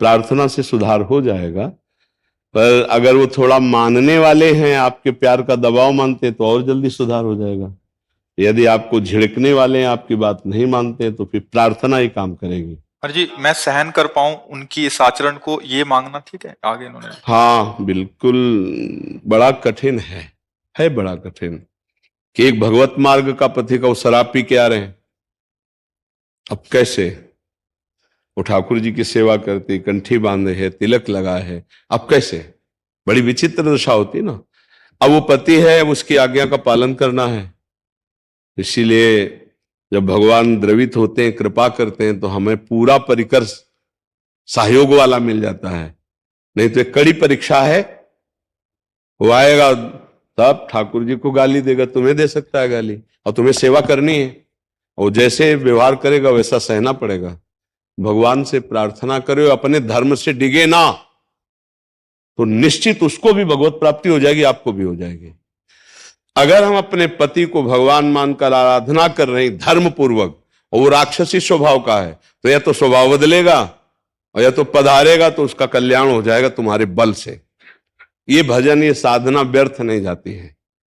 प्रार्थना से सुधार हो जाएगा। पर अगर वो थोड़ा मानने वाले हैं, आपके प्यार का दबाव मानते तो और जल्दी सुधार हो जाएगा। यदि आपको झिड़कने वाले हैं, आपकी बात नहीं मानते, तो फिर प्रार्थना ही काम करेगी।
जी मैं सहन कर पाऊं उनकी इस आचरण को, ये मांगना ठीक है आगे इन्होंने?
हाँ बिल्कुल, बड़ा कठिन है बड़ा कठिन कि एक भगवत मार्ग का पथिक वो शराब पी के आ रहे हैं। अब कैसे? वो ठाकुर जी की सेवा करती, कंठी बांधे है, तिलक लगाए है, अब कैसे? बड़ी विचित्र दशा होती है ना। अब वो पति है, उसकी आज्ञा का पालन करना है। इसीलिए जब भगवान द्रवित होते हैं, कृपा करते हैं, तो हमें पूरा परिकर सहयोग वाला मिल जाता है। नहीं तो एक कड़ी परीक्षा है, वो आएगा तब ठाकुर जी को गाली देगा, तुम्हें दे सकता है गाली, और तुम्हें सेवा करनी है, और जैसे व्यवहार करेगा वैसा सहना पड़ेगा। भगवान से प्रार्थना करो, अपने धर्म से डिगे ना, तो निश्चित उसको भी भगवत प्राप्ति हो जाएगी, आपको भी हो जाएगी। अगर हम अपने पति को भगवान मानकर आराधना कर रहे हैं धर्म पूर्वक, और वो राक्षसी स्वभाव का है, तो या तो स्वभाव बदलेगा और या तो पधारेगा, तो उसका कल्याण हो जाएगा तुम्हारे बल से। ये भजन, ये साधना व्यर्थ नहीं जाती है,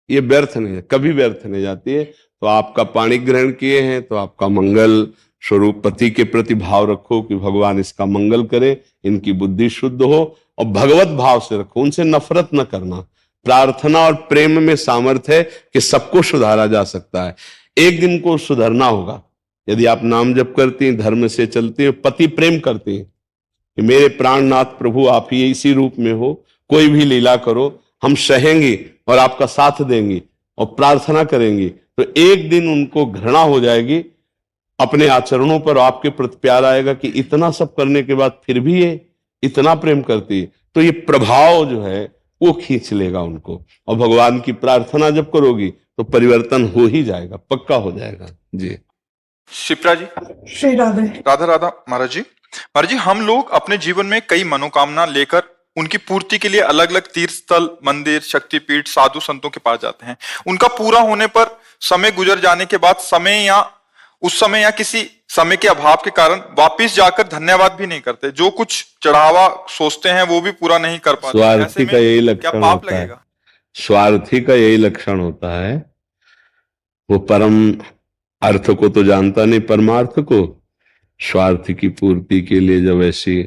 ये व्यर्थ नहीं, कभी व्यर्थ नहीं जाती है। तो आपका पाणी ग्रहण किए हैं तो आपका मंगल स्वरूप पति के प्रति भाव रखो कि भगवान इसका मंगल करे, इनकी बुद्धि शुद्ध हो, और भगवत भाव से रखो, उनसे नफरत न करना। प्रार्थना और प्रेम में सामर्थ्य है कि सबको सुधारा जा सकता है। एक दिन को सुधरना होगा। यदि आप नाम जप करती हैं, धर्म से चलती हैं, पति प्रेम करती हैं कि मेरे प्राणनाथ प्रभु आप ही इसी रूप में हो, कोई भी लीला करो, हम सहेंगी और आपका साथ देंगी और प्रार्थना करेंगी, तो एक दिन उनको घृणा हो जाएगी अपने आचरणों पर, आपके प्रति प्यार आएगा कि इतना सब करने के बाद फिर भी ये इतना प्रेम करती है। तो ये प्रभाव जो है वो खींच लेगा उनको, और भगवान की प्रार्थना जब करोगी तो परिवर्तन हो ही जाएगा, पक्का हो जाएगा। जी
शिप्रा जी।
श्री राधे।
राधा राधा महाराज जी हम लोग अपने जीवन में कई मनोकामना लेकर उनकी पूर्ति के लिए अलग अलग तीर्थ स्थल, मंदिर, शक्तिपीठ, साधु संतों के पास जाते हैं। उनका पूरा होने पर समय गुजर जाने के बाद उस समय या किसी समय के अभाव के कारण वापिस जाकर धन्यवाद भी नहीं करते, जो कुछ चढ़ावा सोचते हैं वो भी पूरा नहीं कर पाते।
स्वार्थी का यही लक्षण
पाप
होता है।
लगेगा?
स्वार्थी का यही लक्षण होता है, वो परम अर्थ को तो जानता नहीं, परमार्थ को। स्वार्थ की पूर्ति के लिए जब ऐसी,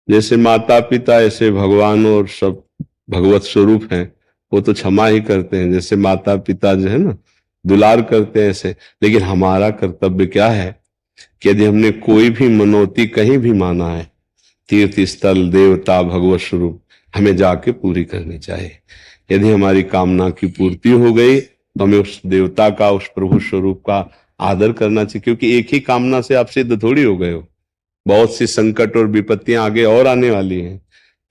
जैसे माता पिता ऐसे भगवान और सब भगवत स्वरूप हैं, वो तो क्षमा ही करते हैं। जैसे माता पिता जो है ना दुलार करते हैं ऐसे। लेकिन हमारा कर्तव्य क्या है कि यदि हमने कोई भी मनोती कहीं भी माना है, तीर्थ स्थल, देवता, भगवत स्वरूप, हमें जाके पूरी करनी चाहिए। यदि हमारी कामना की पूर्ति हो गई तो हमें उस देवता का, उस प्रभु स्वरूप का आदर करना चाहिए, क्योंकि एक ही कामना से आप सिद्ध थोड़ी हो गए हो। बहुत सी संकट और विपत्तियां आगे और आने वाली हैं,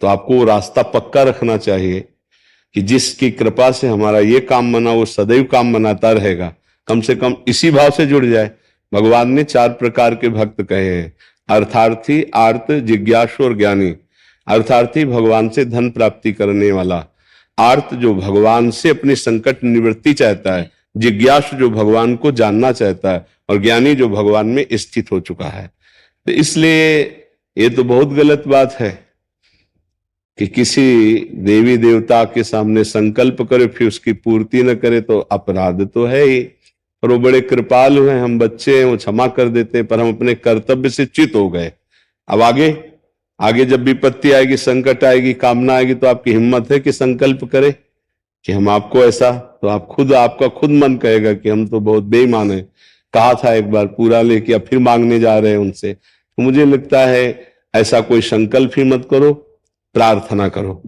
तो आपको वो रास्ता पक्का रखना चाहिए कि जिसकी कृपा से हमारा ये काम बना वो सदैव काम बनाता रहेगा। कम से कम इसी भाव से जुड़ जाए। भगवान ने 4 प्रकार के भक्त कहे हैं, अर्थार्थी, आर्त, जिज्ञासु और ज्ञानी। अर्थार्थी भगवान से धन प्राप्ति करने वाला, आर्त जो भगवान से अपनी संकट निवृत्ति चाहता है, जिज्ञासु जो भगवान को जानना चाहता है, और ज्ञानी जो भगवान में स्थित हो चुका है। तो इसलिए ये तो बहुत गलत बात है कि किसी देवी देवता के सामने संकल्प करे फिर उसकी पूर्ति न करे, तो अपराध तो है ही। और वो बड़े कृपालु हैं, हम बच्चे हैं, वो क्षमा कर देते हैं, पर हम अपने कर्तव्य से च्युत हो गए। अब आगे आगे जब विपत्ति आएगी, संकट आएगी, कामना आएगी, तो आपकी हिम्मत है कि संकल्प करे कि हम आपको ऐसा, तो आपका खुद मन कहेगा कि हम तो बहुत बेईमान है, कहा था एक बार पूरा लेके अब फिर मांगने जा रहे हैं उनसे। तो मुझे लगता है ऐसा कोई संकल्प ही मत करो, प्रार्थना करो।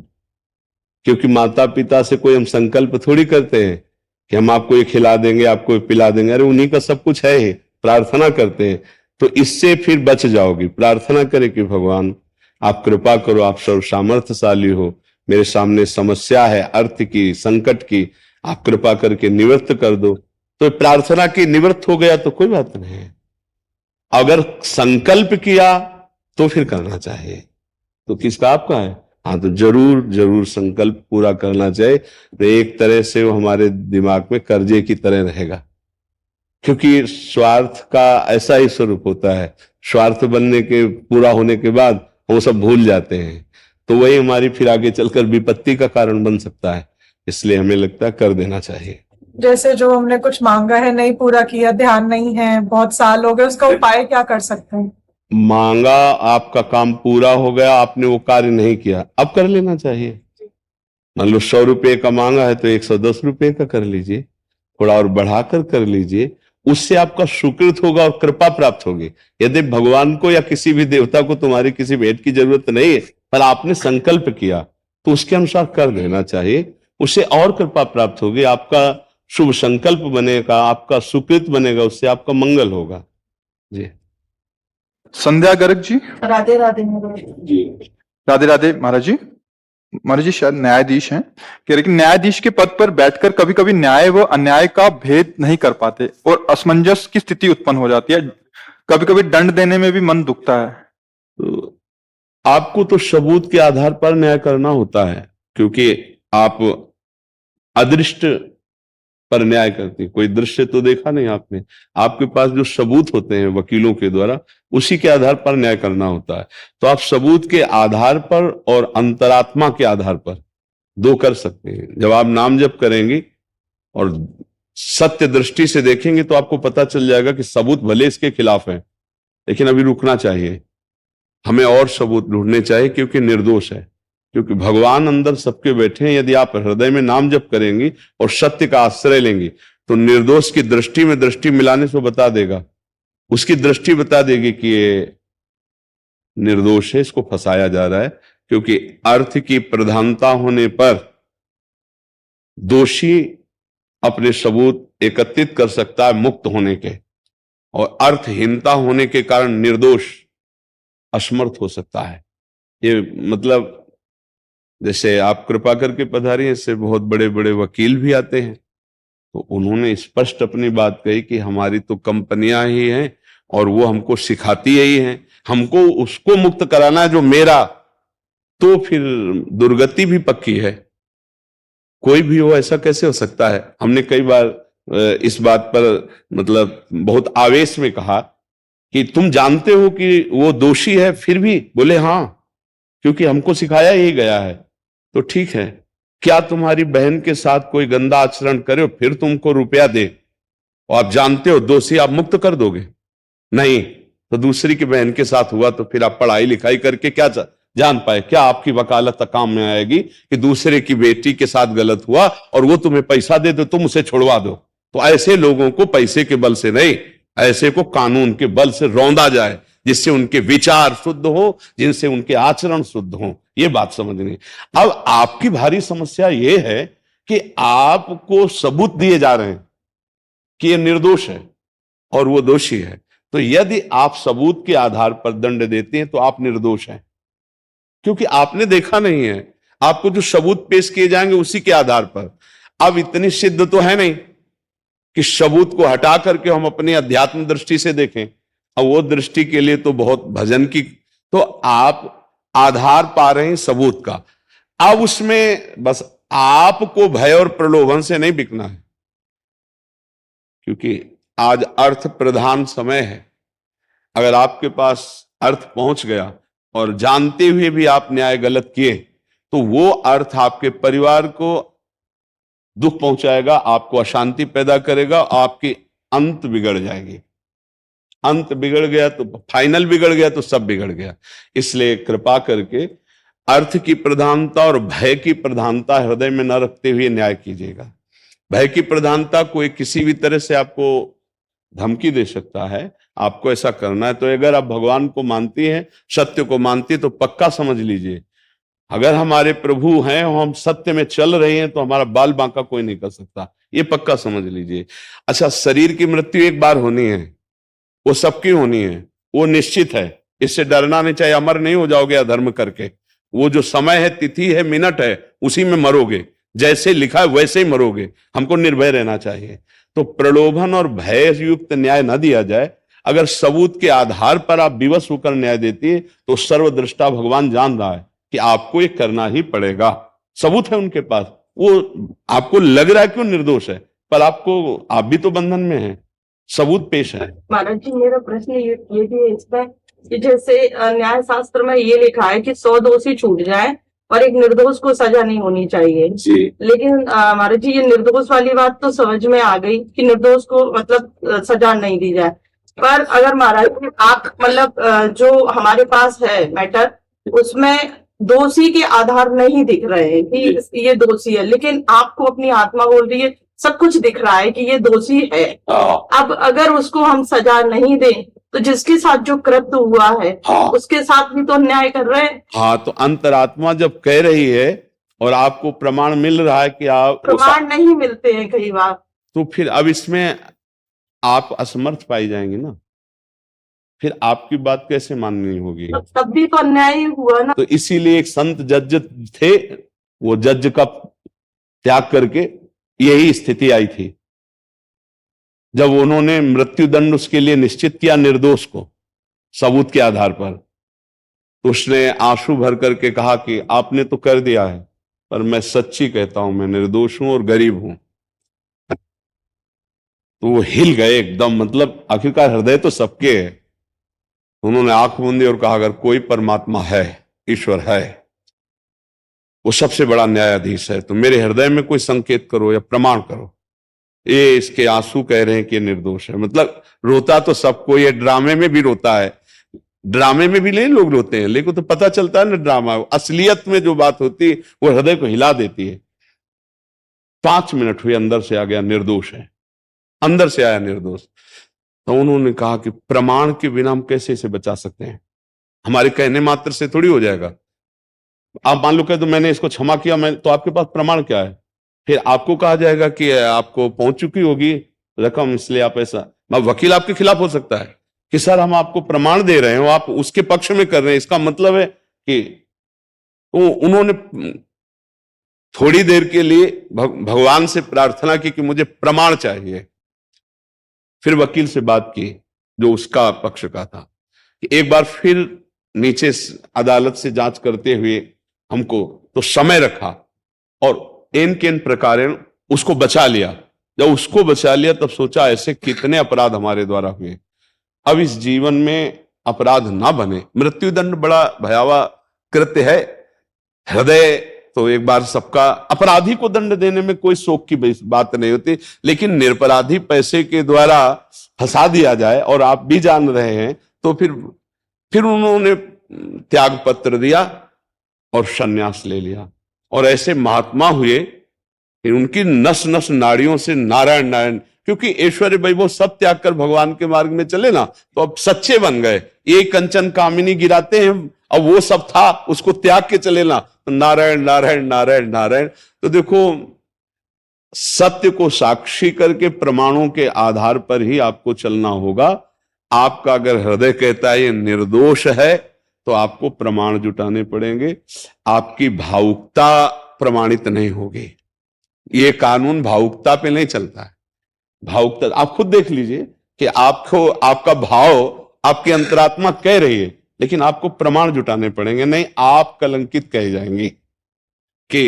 क्योंकि माता पिता से कोई हम संकल्प थोड़ी करते हैं कि हम आपको ये खिला देंगे, आपको ये पिला देंगे, अरे उन्हीं का सब कुछ है ही। प्रार्थना करते हैं तो इससे फिर बच जाओगी। प्रार्थना करें कि भगवान आप कृपा करो, आप सर्व सामर्थ्यशाली हो, मेरे सामने समस्या है अर्थ की, संकट की, आप कृपा करके निवृत्त कर दो। तो प्रार्थना की निवृत्त हो गया तो कोई बात नहीं है। अगर संकल्प किया तो फिर करना चाहिए। तो किसका? आपका है। हाँ, तो जरूर जरूर संकल्प पूरा करना चाहिए। तो एक तरह से वो हमारे दिमाग में कर्जे की तरह रहेगा, क्योंकि स्वार्थ का ऐसा ही स्वरूप होता है। स्वार्थ बनने के पूरा होने के बाद वो सब भूल जाते हैं, तो वही हमारी फिर आगे चलकर विपत्ति का कारण बन सकता है। इसलिए हमें लगता है कर देना चाहिए।
जैसे जो हमने कुछ मांगा है नहीं पूरा किया, ध्यान नहीं है, बहुत साल हो गए, उसका उपाय क्या कर सकते हैं?
मांगा, आपका काम पूरा हो गया, आपने वो कार्य नहीं किया, अब कर लेना चाहिए। मान लो 100 रुपए का मांगा है तो 110 रुपए का कर लीजिए, थोड़ा और बढ़ाकर कर लीजिए। उससे आपका सुकृत होगा और कृपा प्राप्त होगी। यदि भगवान को या किसी भी देवता को तुम्हारी किसी भेंट की जरूरत नहीं है, पर आपने संकल्प किया, तो उसके अनुसार कर देना चाहिए। उससे और कृपा प्राप्त होगी, आपका शुभ संकल्प बनेगा, आपका सुकृत बनेगा, उससे आपका मंगल होगा। जी।
संध्या गर्ग जी।
राधे राधे महाराज।
जी।
राधे राधे महाराज जी। महाराज जी शायद न्यायाधीश हैं, कह रहे कि न्यायाधीश के पद पर बैठकर कभी कभी न्याय व अन्याय का भेद नहीं कर पाते और असमंजस की स्थिति उत्पन्न हो जाती है। कभी कभी दंड देने में भी मन दुखता है।
तो आपको तो सबूत के आधार पर न्याय करना होता है, क्योंकि आप अदृष्ट पर न्याय करते हैं। कोई दृश्य तो देखा नहीं आपने, आपके पास जो सबूत होते हैं वकीलों के द्वारा, उसी के आधार पर न्याय करना होता है। तो आप सबूत के आधार पर और अंतरात्मा के आधार पर दो कर सकते हैं। जब आप नाम जप करेंगे और सत्य दृष्टि से देखेंगे तो आपको पता चल जाएगा कि सबूत भले इसके खिलाफ है, लेकिन अभी रुकना चाहिए, हमें और सबूत ढूंढने चाहिए, क्योंकि निर्दोष है। क्योंकि भगवान अंदर सबके बैठे हैं। यदि आप हृदय में नाम जप करेंगी और सत्य का आश्रय लेंगी तो निर्दोष की दृष्टि में दृष्टि मिलाने से बता देगा, उसकी दृष्टि बता देगी कि ये निर्दोष है, इसको फंसाया जा रहा है। क्योंकि अर्थ की प्रधानता होने पर दोषी अपने सबूत एकत्रित कर सकता है मुक्त होने के, और अर्थहीनता होने के कारण निर्दोष असमर्थ हो सकता है। ये मतलब जैसे आप कृपा करके पधारी, इससे बहुत बड़े बड़े वकील भी आते हैं, तो उन्होंने स्पष्ट अपनी बात कही कि हमारी तो कंपनियां ही हैं और वो हमको सिखाती ही हैं, हमको उसको मुक्त कराना है जो मेरा, तो फिर दुर्गति भी पक्की है। कोई भी हो, ऐसा कैसे हो सकता है? हमने कई बार इस बात पर मतलब बहुत आवेश में कहा कि तुम जानते हो कि वो दोषी है, फिर भी बोले हाँ, क्योंकि हमको सिखाया ही गया है। तो ठीक है, क्या तुम्हारी बहन के साथ कोई गंदा आचरण करे फिर तुमको रुपया दे और आप जानते हो दोषी, आप मुक्त कर दोगे? नहीं। तो दूसरी की बहन के साथ हुआ तो फिर आप पढ़ाई लिखाई करके क्या जान पाए? क्या आपकी वकालत काम में आएगी कि दूसरे की बेटी के साथ गलत हुआ और वो तुम्हें पैसा दे दो, तुम उसे छुड़वा दो? तो ऐसे लोगों को पैसे के बल से नहीं, ऐसे को कानून के बल से रौंदा जाए, जिससे उनके विचार शुद्ध हो, जिनसे उनके आचरण शुद्ध हो। ये बात समझनी। अब आपकी भारी समस्या ये है कि आपको सबूत दिए जा रहे हैं कि ये निर्दोष है और वो दोषी है। तो यदि आप सबूत के आधार पर दंड देते हैं तो आप निर्दोष हैं, क्योंकि आपने देखा नहीं है। आपको जो सबूत पेश किए जाएंगे उसी के आधार पर। अब इतनी सिद्ध तो है नहीं कि सबूत को हटा करके हम अपनी अध्यात्म दृष्टि से देखें। अब वो दृष्टि के लिए तो बहुत भजन की, तो आप आधार पा रहे हैं सबूत का। अब उसमें बस आपको भय और प्रलोभन से नहीं बिकना है, क्योंकि आज अर्थ प्रधान समय है। अगर आपके पास अर्थ पहुंच गया और जानते हुए भी आप न्याय गलत किए, तो वो अर्थ आपके परिवार को दुख पहुंचाएगा, आपको अशांति पैदा करेगा, आपकी अंत बिगड़ जाएगी। अंत बिगड़ गया तो फाइनल बिगड़ गया तो सब बिगड़ गया। इसलिए कृपा करके अर्थ की प्रधानता और भय की प्रधानता हृदय में न रखते हुए न्याय कीजिएगा। भय की प्रधानता कोई किसी भी तरह से आपको धमकी दे सकता है, आपको ऐसा करना है तो अगर आप भगवान को मानती हैं, सत्य को मानती है, तो पक्का समझ लीजिए अगर हमारे प्रभु हैं और हम सत्य में चल रहे हैं तो हमारा बाल बांका कोई नहीं कर सकता, ये पक्का समझ लीजिए। अच्छा, शरीर की मृत्यु एक बार होनी है, वो सबकी होनी है, वो निश्चित है, इससे डरना नहीं चाहिए। अमर नहीं हो जाओगे अधर्म करके, वो जो समय है, तिथि है, मिनट है, उसी में मरोगे, जैसे लिखा है वैसे ही मरोगे। हमको निर्भय रहना चाहिए। तो प्रलोभन और भय युक्त न्याय न दिया जाए। अगर सबूत के आधार पर आप विवश होकर न्याय देती है तो सर्वदृष्टा भगवान जान रहा है कि आपको ये करना ही पड़ेगा। सबूत है उनके पास, वो आपको लग रहा है कि वो निर्दोष है, पर आप भी तो बंधन में हैं, सबूत पेश है।
महाराज जी, मेरा प्रश्न ये भी है इसमें कि जैसे न्याय शास्त्र में ये लिखा है कि 100 दोषी छूट जाए और एक निर्दोष को सजा नहीं होनी चाहिए
जी।
लेकिन महाराज जी, ये निर्दोष वाली बात तो समझ में आ गई कि निर्दोष को मतलब सजा नहीं दी जाए। पर अगर महाराज जी आप मतलब जो हमारे पास है मैटर, उसमें दोषी के आधार नहीं दिख रहे हैं कि ये दोषी है, लेकिन आपको अपनी आत्मा बोल रही है, सब कुछ दिख रहा है कि ये दोषी है। अब अगर उसको हम सजा नहीं दें तो जिसके साथ जो कृत्य हुआ है उसके साथ भी तो अन्याय कर रहे हैं।
हाँ, तो अंतरात्मा जब कह रही है और आपको प्रमाण मिल रहा है कि आप
प्रमाण नहीं मिलते हैं कई बार,
तो फिर अब इसमें आप असमर्थ पाई जाएंगे ना, फिर आपकी बात कैसे माननी होगी?
तब भी तो अन्याय ही हुआ ना।
तो इसीलिए एक संत जज थे, वो जज का त्याग करके यही स्थिति आई थी। जब उन्होंने मृत्यु दंड उसके लिए निश्चित किया निर्दोष को सबूत के आधार पर, तो उसने आंसू भर करके कहा कि आपने तो कर दिया है, पर मैं सच्ची कहता हूं, मैं निर्दोष हूं और गरीब हूं। तो वो हिल गए एकदम, मतलब आखिरकार हृदय तो सबके है। उन्होंने आंख मूंदी और कहा अगर कोई परमात्मा है, ईश्वर है, वो सबसे बड़ा न्यायाधीश है, तो मेरे हृदय में कोई संकेत करो या प्रमाण करो। ये इसके आंसू कह रहे हैं कि निर्दोष है। मतलब रोता तो सबको, ये ड्रामे में भी रोता है, ड्रामे में भी नहीं लोग रोते हैं, लेकिन तो पता चलता है ना ड्रामा, असलियत में जो बात होती है वो हृदय को हिला देती है। 5 मिनट हुए, अंदर से आ गया निर्दोष है, अंदर से आया निर्दोष। तो उन्होंने कहा कि प्रमाण के बिना हम कैसे इसे बचा सकते हैं, हमारे कहने मात्र से थोड़ी हो जाएगा। आप मान लो कह तो मैंने इसको क्षमा किया, मैं तो आपके पास प्रमाण क्या है? फिर आपको कहा जाएगा कि आपको पहुंच चुकी होगी रकम, इसलिए आप ऐसा, वकील आपके खिलाफ हो सकता है कि सर हम आपको प्रमाण दे रहे हो, आप उसके पक्ष में कर रहे हैं, इसका मतलब है कि तो उन्होंने थोड़ी देर के लिए भगवान से प्रार्थना की कि मुझे प्रमाण चाहिए। फिर वकील से बात की जो उसका पक्ष का था कि एक बार फिर नीचे अदालत से जांच करते हुए हमको तो समय रखा और इन किन प्रकार उसको बचा लिया। जब उसको बचा लिया तब सोचा ऐसे कितने अपराध हमारे द्वारा हुए, अब इस जीवन में अपराध ना बने। मृत्युदंड बड़ा भयावह कृत्य है, हृदय तो एक बार सबका, अपराधी को दंड देने में कोई शोक की बात नहीं होती, लेकिन निरपराधी पैसे के द्वारा फंसा दिया जाए और आप भी जान रहे हैं, तो फिर उन्होंने त्याग पत्र दिया और संन्यास ले लिया। और ऐसे महात्मा हुए कि उनकी नस नस नाड़ियों से नारायण नारायण, क्योंकि ऐश्वर्य वैभव सब त्याग कर भगवान के मार्ग में चले ना, तो अब सच्चे बन गए। ये कंचन कामिनी गिराते हैं, अब वो सब था उसको त्याग के चले ना, तो नारायण नारायण नारायण नारायण। तो देखो, सत्य को साक्षी करके प्रमाणों के आधार पर ही आपको चलना होगा। आपका अगर हृदय कहता है ये निर्दोष है तो आपको प्रमाण जुटाने पड़ेंगे, आपकी भावुकता प्रमाणित नहीं होगी। ये कानून भावुकता पे नहीं चलता है। भावुकता आप खुद देख लीजिए कि आपको आपका भाव आपकी अंतरात्मा कह रही है, लेकिन आपको प्रमाण जुटाने पड़ेंगे, नहीं आप कलंकित कह जाएंगे कि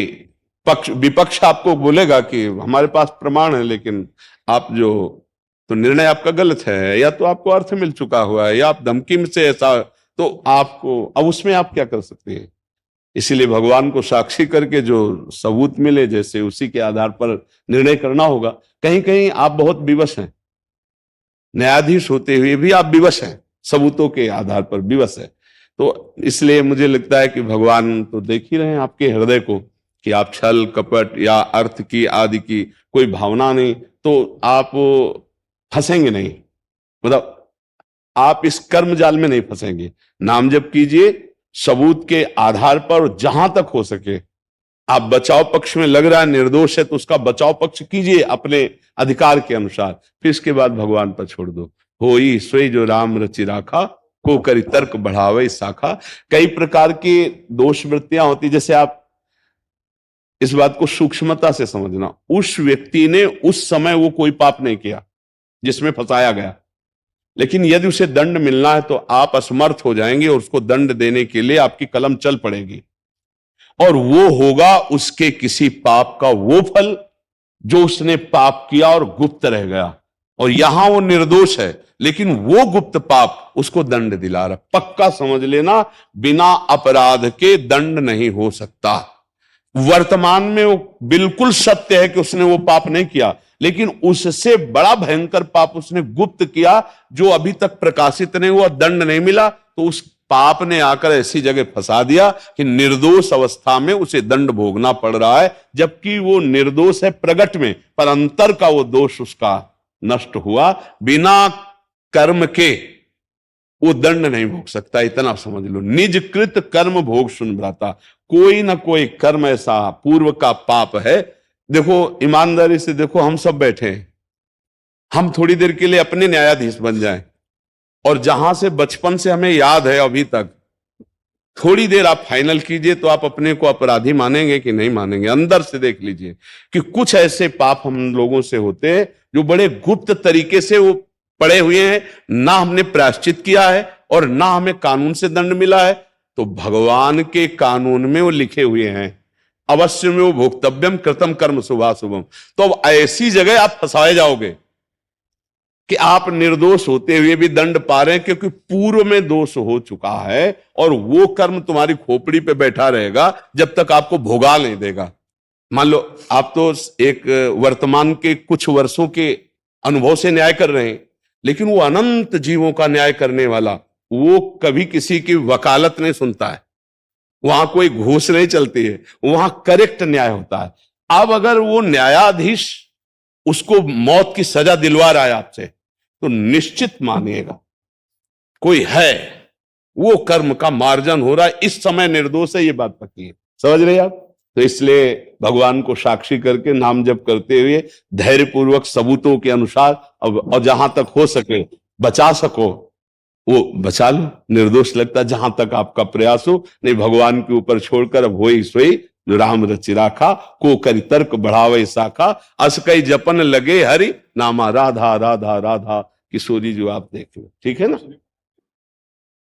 विपक्ष आपको बोलेगा कि हमारे पास प्रमाण है, लेकिन आप जो तो निर्णय आपका गलत है, या तो आपको अर्थ मिल चुका हुआ है, या आप धमकी में से ऐसा, तो आपको अब उसमें आप क्या कर सकते हैं। इसीलिए भगवान को साक्षी करके जो सबूत मिले जैसे उसी के आधार पर निर्णय करना होगा। कहीं कहीं आप बहुत विवश हैं, न्यायाधीश होते हुए भी आप विवश हैं, सबूतों के आधार पर विवश है। तो इसलिए मुझे लगता है कि भगवान तो देख ही रहे हैं आपके हृदय को कि आप छल कपट या अर्थ की आदि की कोई भावना नहीं, तो आप फंसेंगे नहीं, मतलब आप इस कर्म जाल में नहीं फंसेंगे। नाम जप कीजिए सबूत के आधार पर, जहां तक हो सके। आप बचाव पक्ष में लग रहा है निर्दोष है तो उसका बचाव पक्ष कीजिए अपने अधिकार के अनुसार, फिर इसके बाद भगवान पर छोड़ दो। होई सोई जो राम रचि राखा, को करी तर्क बढ़ावे शाखा। कई प्रकार की दोष वृत्तियां होती, जैसे आप इस बात को सूक्ष्मता से समझना, उस व्यक्ति ने उस समय वो कोई पाप नहीं किया जिसमें फंसाया गया, लेकिन यदि उसे दंड मिलना है तो आप असमर्थ हो जाएंगे और उसको दंड देने के लिए आपकी कलम चल पड़ेगी, और वो होगा उसके किसी पाप का वो फल जो उसने पाप किया और गुप्त रह गया। और यहां वो निर्दोष है लेकिन वो गुप्त पाप उसको दंड दिला रहा। पक्का समझ लेना, बिना अपराध के दंड नहीं हो सकता। वर्तमान में वो बिल्कुल सत्य है कि उसने वो पाप नहीं किया, लेकिन उससे बड़ा भयंकर पाप उसने गुप्त किया जो अभी तक प्रकाशित नहीं हुआ, दंड नहीं मिला, तो उस पाप ने आकर ऐसी जगह फंसा दिया कि निर्दोष अवस्था में उसे दंड भोगना पड़ रहा है, जबकि वो निर्दोष है प्रगट में, पर अंतर का वो दोष उसका नष्ट हुआ। बिना कर्म के वो दंड नहीं भोग सकता, इतना समझ लो। निजकृत कर्म भोग सुन भ्राता, कोई ना कोई कर्म ऐसा पूर्व का पाप है। देखो ईमानदारी से देखो, हम सब बैठे हैं, हम थोड़ी देर के लिए अपने न्यायाधीश बन जाएं, और जहां से बचपन से हमें याद है अभी तक, थोड़ी देर आप फाइनल कीजिए तो आप अपने को अपराधी मानेंगे कि नहीं मानेंगे। अंदर से देख लीजिए कि कुछ ऐसे पाप हम लोगों से होते हैं जो बड़े गुप्त तरीके से वो पड़े हुए हैं, ना हमने प्रायश्चित किया है और ना हमें कानून से दंड मिला है, तो भगवान के कानून में वो लिखे हुए हैं, अवश्य में वो भोक्तव्यम कृतम कर्म शुभाशुभम। तो अब ऐसी जगह आप फंसाए जाओगे कि आप निर्दोष होते हुए भी दंड पा रहे हैं, क्योंकि पूर्व में दोष हो चुका है और वो कर्म तुम्हारी खोपड़ी पे बैठा रहेगा जब तक आपको भोगा नहीं देगा। मान लो आप तो एक वर्तमान के कुछ वर्षों के अनुभव से न्याय कर रहे हैं, लेकिन वो अनंत जीवों का न्याय करने वाला, वो कभी किसी की वकालत नहीं सुनता है, वहां कोई घूस नहीं चलती है, वहां करेक्ट न्याय होता है। अब अगर वो न्यायाधीश उसको मौत की सजा दिलवा रहा है आपसे, तो निश्चित मानिएगा कोई है, वो कर्म का मार्जन हो रहा है, इस समय निर्दोष है, ये बात पक्की है। समझ रहे आप? तो इसलिए भगवान को साक्षी करके नाम जप करते हुए धैर्य पूर्वक सबूतों के अनुसार और जहां तक हो सके बचा सको वो बचा लो। निर्दोष लगता जहां तक आपका प्रयास हो, नहीं भगवान के ऊपर छोड़कर अब होई सोई राम रचि राखा, को करी तर्क बढ़ावे शाखा, अस कई जपन लगे हरि नामा राधा राधा राधा। किशोरी जो आप देख लो, ठीक है ना।